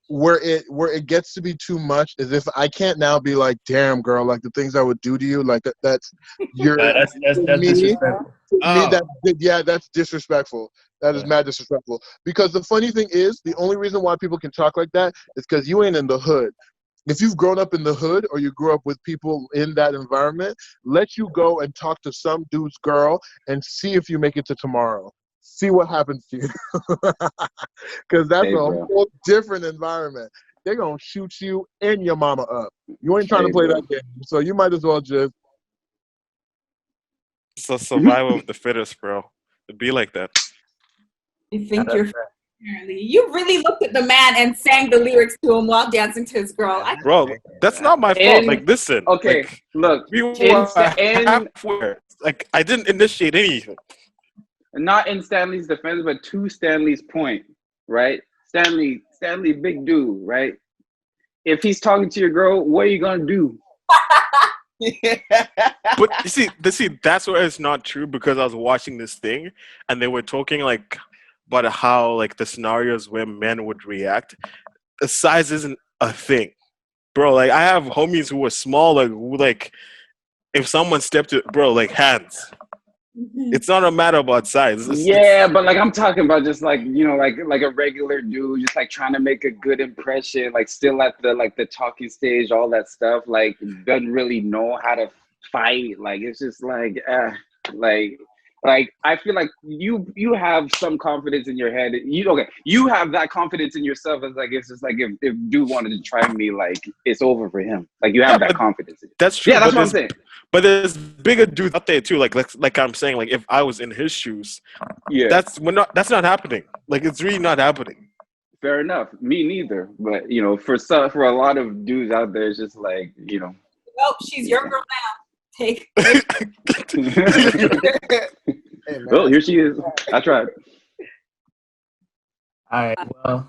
S5: it gets to be too much is if I can't now be like, damn girl, like the things I would do to you, like that's disrespectful. That's disrespectful. That is mad disrespectful. Because the funny thing is, the only reason why people can talk like that is because you ain't in the hood. If you've grown up in the hood or you grew up with people in that environment, let you go and talk to some dude's girl and see if you make it to tomorrow. See what happens to you. Because that's a whole different environment. They're going to shoot you and your mama up. You ain't trying to play that game. So you might as well just...
S4: It's a survival of the fittest, bro. It'd be like that.
S6: You think you really looked at the man and sang the lyrics to him while dancing to his girl.
S4: Bro, that's not my fault. Like, listen.
S3: Okay,
S4: like,
S3: look.
S4: We were halfway. Like, I didn't initiate anything.
S3: Not in Stanley's defense, but to Stanley's point, right? Stanley, big dude, right? If he's talking to your girl, what are you gonna do?
S4: But you see, that's where it's not true, because I was watching this thing and they were talking like about how like the scenarios where men would react. The size isn't a thing, bro. Like I have homies who are smaller, who like if someone stepped to, bro, like hands. It's not a matter about size.
S3: But like I'm talking about just like, you know, like a regular dude, just like trying to make a good impression, like still at the talking stage, all that stuff. Like doesn't really know how to fight. Like it's just like Like, I feel like you have some confidence in your head. You have that confidence in yourself. It's like, it's just like, if dude wanted to try me, like, it's over for him. Like, you have that confidence.
S4: That's true.
S3: Yeah, that's what I'm saying.
S4: But there's bigger dudes out there too. Like I'm saying, like if I was in his shoes, that's not happening. Like, it's really not happening.
S3: Fair enough. Me neither. But for a lot of dudes out there, it's just like,
S6: Well, she's your girl now. Take.
S2: Hey,
S3: well, here she is. I tried.
S1: All right. Well,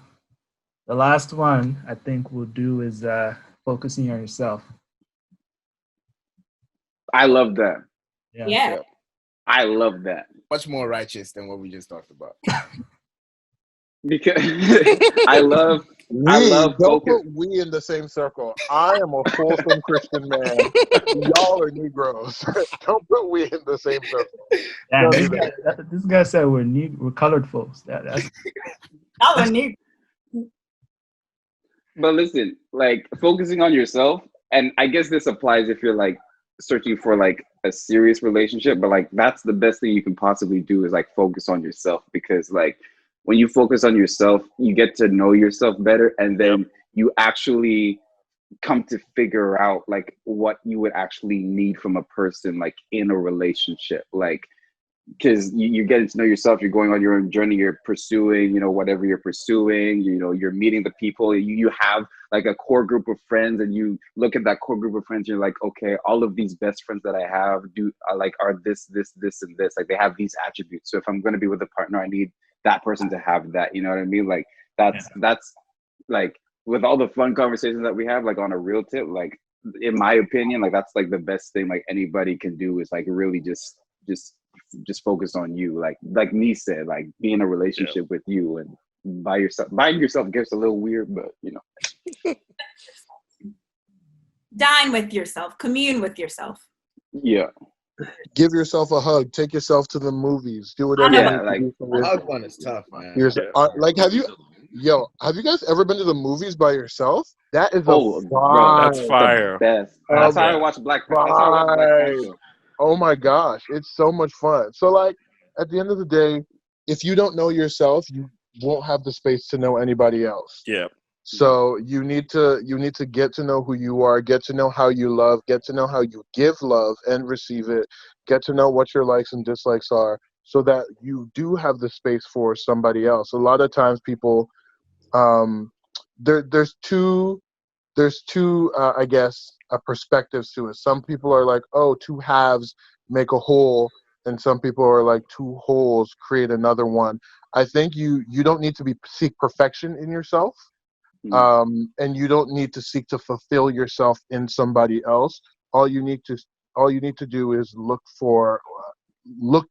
S1: the last one I think we'll do is focusing on yourself.
S3: I love that.
S6: Yeah.
S3: I love that.
S2: Much more righteous than what we just talked about.
S3: Because I love
S5: don't
S3: focus.
S5: put we in the same circle. I am a wholesome Christian man. Y'all are Negroes. Don't put we in the same circle.
S1: Damn, this guy said we're colored folks. That's
S6: not a Negro.
S3: But listen, like, focusing on yourself, and I guess this applies if you're like searching for like a serious relationship, but like that's the best thing you can possibly do is like focus on yourself, because like when you focus on yourself, you get to know yourself better, and then you actually come to figure out like what you would actually need from a person, like in a relationship, like, because you're getting to know yourself, you're going on your own journey, you're pursuing, whatever you're pursuing, you're meeting the people, you have like a core group of friends, and you look at that core group of friends, you're like, okay, all of these best friends that I have are this, and this, like they have these attributes. So if I'm going to be with a partner, I need that person to have that, you know what I mean? Like that's like, with all the fun conversations that we have, like on a real tip, like in my opinion, like that's like the best thing like anybody can do is like really just focus on you. Like me said, like be in a relationship with you, and by yourself gets a little weird, but
S6: Dine with yourself, commune with yourself.
S3: Yeah.
S5: Give yourself a hug. Take yourself to the movies. Do whatever.
S3: Yeah, like
S2: the hug one is tough, man.
S5: Like, have you guys ever been to the movies by yourself? That is
S3: bro,
S4: that's fire.
S3: Best. That's how I watch Black Panther.
S5: Oh my gosh, it's so much fun. So like at the end of the day, if you don't know yourself, you won't have the space to know anybody else.
S4: Yeah.
S5: So you need to get to know who you are, get to know how you love, get to know how you give love and receive it, get to know what your likes and dislikes are, so that you do have the space for somebody else. A lot of times people, there's two I guess perspectives to it. Some people are like, oh, two halves make a whole, and some people are like, two wholes create another one. I think you don't need to seek perfection in yourself. And you don't need to seek to fulfill yourself in somebody else. All you need to do is look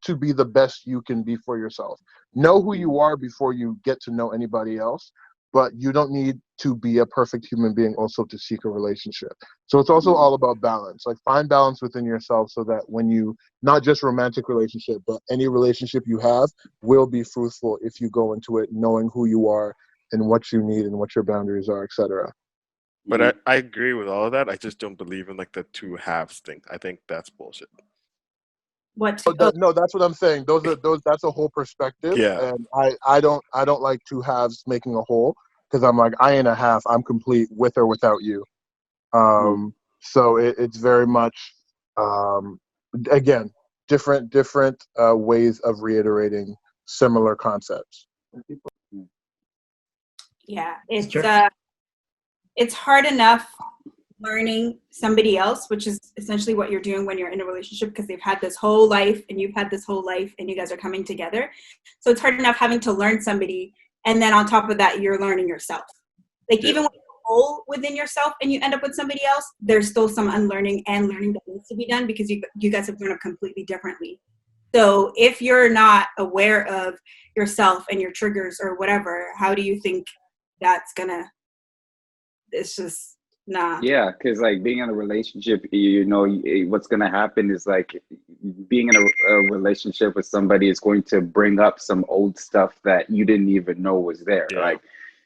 S5: to be the best you can be for yourself. Know who you are before you get to know anybody else, but you don't need to be a perfect human being also to seek a relationship. So it's also all about balance. Like, find balance within yourself so that when you, not just romantic relationship, but any relationship you have will be fruitful if you go into it knowing who you are and what you need and what your boundaries are, etc.
S4: But I agree with all of that. I just don't believe in like the two halves thing. I think that's bullshit.
S6: What?
S5: No, that's what I'm saying. That's a whole perspective.
S4: Yeah.
S5: And I don't like two halves making a whole, because I'm like, I ain't a half. I'm complete with or without you. So it's very much again different ways of reiterating similar concepts.
S6: Yeah, it's hard enough learning somebody else, which is essentially what you're doing when you're in a relationship, because they've had this whole life and you've had this whole life and you guys are coming together. So it's hard enough having to learn somebody, and then on top of that, you're learning yourself. Like, even when you're whole within yourself and you end up with somebody else, there's still some unlearning and learning that needs to be done, because you guys have grown up completely differently. So if you're not aware of yourself and your triggers or whatever, how do you think that's gonna, it's just, nah.
S3: Yeah, because like being in a relationship, what's gonna happen is like being in a relationship with somebody is going to bring up some old stuff that you didn't even know was there.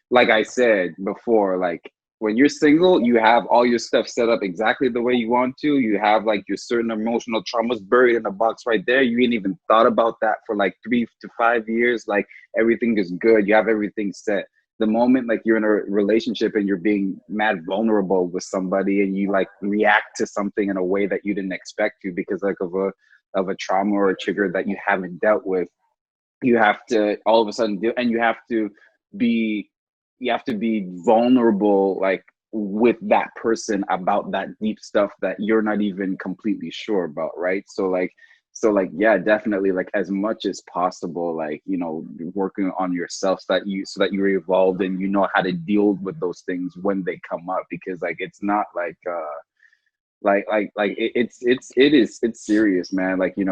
S3: Like I said before, like when you're single, you have all your stuff set up exactly the way you want to. You have like your certain emotional traumas buried in a box right there. You ain't even thought about that for like 3 to 5 years. Like everything is good. You have everything set. The moment like you're in a relationship and you're being mad vulnerable with somebody and you like react to something in a way that you didn't expect to because like of a trauma or a trigger that you haven't dealt with, you have to all of a sudden do, and be you have to be vulnerable like with that person about that deep stuff that you're not even completely sure about, right? So yeah, definitely, like as much as possible, like, you know, working on yourself so that you're evolved and you know how to deal with those things when they come up, because like it's not like it's serious, man. Like, you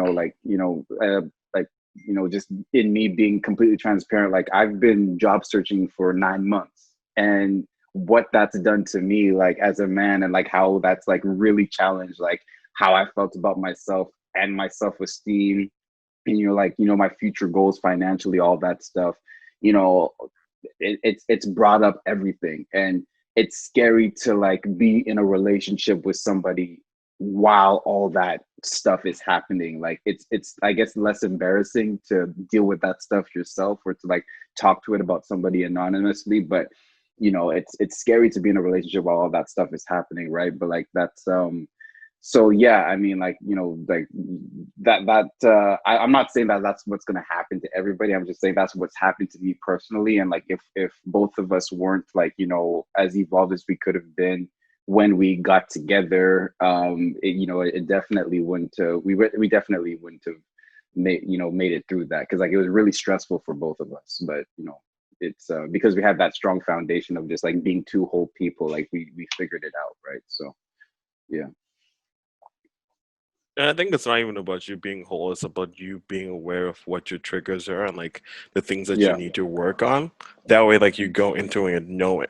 S3: know, just in me being completely transparent, like I've been job searching for 9 months, and what that's done to me, like as a man, and like how that's like really challenged, like how I felt about myself and my self-esteem, and like, you know, my future goals financially, all that stuff, you know, it's brought up everything. And it's scary to like be in a relationship with somebody while all that stuff is happening. Like it's I guess less embarrassing to deal with that stuff yourself, or to like talk to it about somebody anonymously, but you know, it's scary to be in a relationship while all that stuff is happening, right? But like that's so yeah, I mean, like, you know, like I'm not saying that that's what's going to happen to everybody. I'm just saying that's what's happened to me personally. And like if both of us weren't like, you know, as evolved as we could have been when we got together, you know, it definitely wouldn't we definitely wouldn't have made it through that, because like it was really stressful for both of us. But you know, it's because we had that strong foundation of just like being two whole people, like we figured it out, right? So yeah.
S4: And I think it's not even about you being whole, it's about you being aware of what your triggers are and like the things that you
S3: Yeah.
S4: need to work on. That way, like you go into it knowing.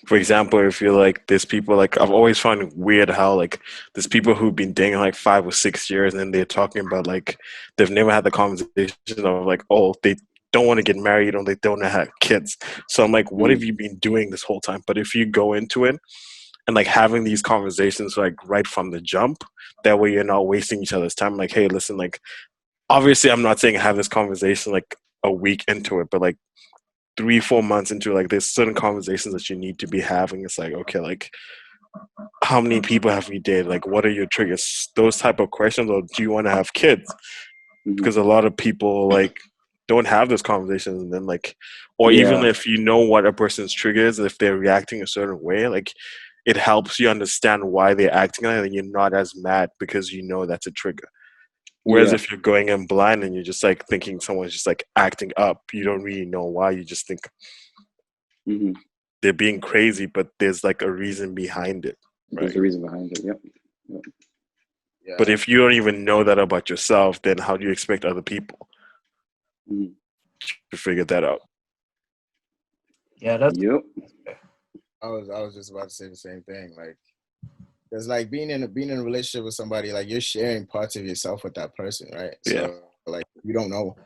S4: For example, if you're like there's people, like I've always found it weird how like there's people who've been dating like 5 or 6 years and they're talking about like they've never had the conversation of like, oh, they don't want to get married or they don't want to have kids. So I'm like, what have you been doing this whole time? But if you go into it and like having these conversations like right from the jump, that way you're not wasting each other's time. Like, hey, listen, like obviously I'm not saying have this conversation like a week into it, but like 3 4 months into it, like there's certain conversations that you need to be having. It's like, okay, like how many people have you dated? Like what are your triggers? Those type of questions. Or do you want to have kids? Because a lot of people like don't have those conversations, and then like, or even if you know what a person's triggers, if they're reacting a certain way, like it helps you understand why they're acting like that, and you're not as mad because you know that's a trigger. Whereas if you're going in blind and you're just like thinking someone's just like acting up, you don't really know why. You just think they're being crazy, but there's like a reason behind it. Right?
S3: There's a reason behind it. Yep.
S2: Yeah.
S4: But if you don't even know that about yourself, then how do you expect other people to figure that out?
S1: Yeah, that's.
S3: Yep.
S2: I was just about to say the same thing. Like, it's like being in a relationship with somebody, like you're sharing parts of yourself with that person, right?
S4: Yeah.
S2: So like you don't know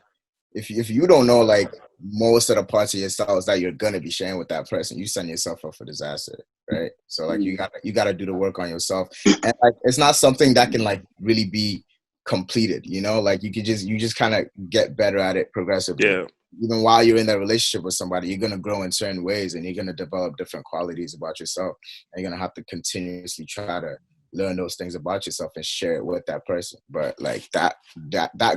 S2: if you don't know like most of the parts of yourself that you're gonna be sharing with that person, you send yourself up for disaster, right? So like you gotta do the work on yourself, and like it's not something that can like really be completed, you know? Like you just kind of get better at it progressively.
S4: Yeah.
S2: Even while you're in that relationship with somebody, you're going to grow in certain ways and you're going to develop different qualities about yourself. And you're going to have to continuously try to learn those things about yourself and share it with that person. But like that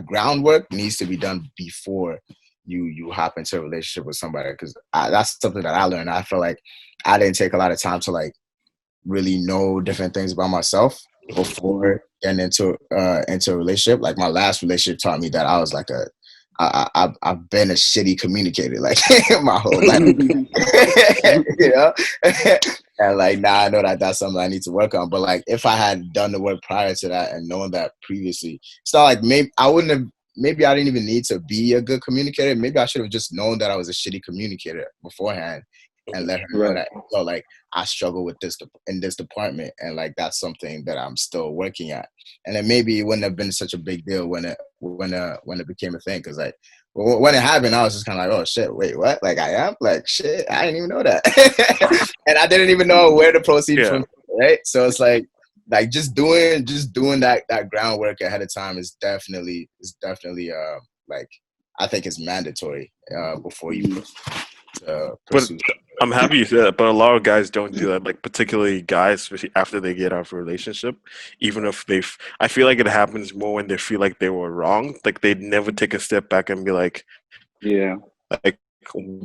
S2: groundwork needs to be done before you hop into a relationship with somebody. Because that's something that I learned. I feel like I didn't take a lot of time to like really know different things about myself before getting into a relationship. Like my last relationship taught me that I was like I've been a shitty communicator like my whole life, you know. And like now I know that that's something I need to work on. But like if I had done the work prior to that and known that previously, it's not like maybe I didn't even need to be a good communicator. Maybe I should have just known that I was a shitty communicator beforehand and let her know that. So like I struggle with this in this department, and like that's something that I'm still working at. And then maybe it wouldn't have been such a big deal when it became a thing, because like when it happened, I was just kind of like, oh shit, wait, what? Like I am? Like shit, I didn't even know that. And I didn't even know where to proceed from, right? So it's like just doing that groundwork ahead of time is definitely like I think it's mandatory before you pursue.
S4: But I'm happy you said that, but a lot of guys don't do that, like particularly guys, especially after they get out of a relationship, even if I feel like it happens more when they feel like they were wrong. Like they'd never take a step back and be like,
S3: yeah,
S4: like,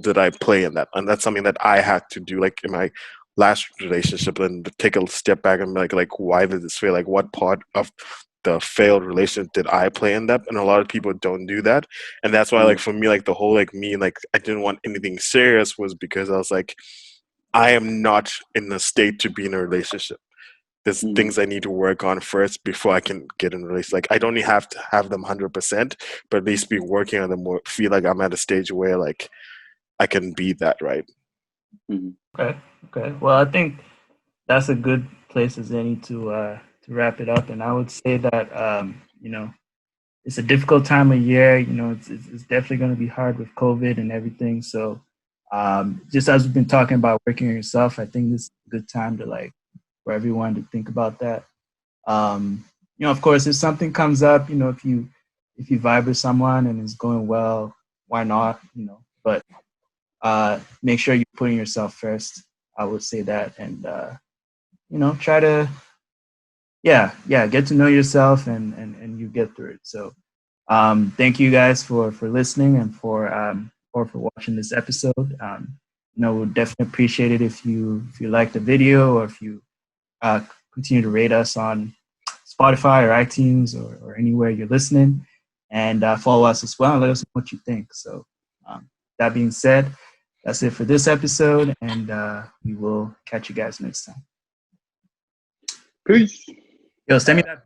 S4: did I play in that? And that's something that I had to do, like in my last relationship, and take a step back and be like, why did this fail? Like what part of the failed relationship did I play in that? And a lot of people don't do that. And that's why, like, for me, like the whole, like me, like I didn't want anything serious was because I was like, I am not in the state to be in a relationship. There's things I need to work on first before I can get in a relationship. Like I don't have to have them 100%, but at least be working on them more, feel like I'm at a stage where like I can be that, right?
S1: Okay. Well, I think that's a good place as any to wrap it up. And I would say that you know, it's a difficult time of year. You know, it's definitely going to be hard with COVID and everything. So just as we've been talking about working on yourself, I think this is a good time to like for everyone to think about that. You know, of course, if something comes up, you know, if you vibe with someone and it's going well, why not? You know, but make sure you're putting yourself first. I would say that, and you know, try to get to know yourself and you get through it. So thank you guys for listening and for watching this episode. You know, we'll definitely appreciate it if you like the video, or if you continue to rate us on Spotify or iTunes or anywhere you're listening, and follow us as well and let us know what you think. So that being said, that's it for this episode, and we will catch you guys next time.
S3: Peace.
S1: Yo, send me that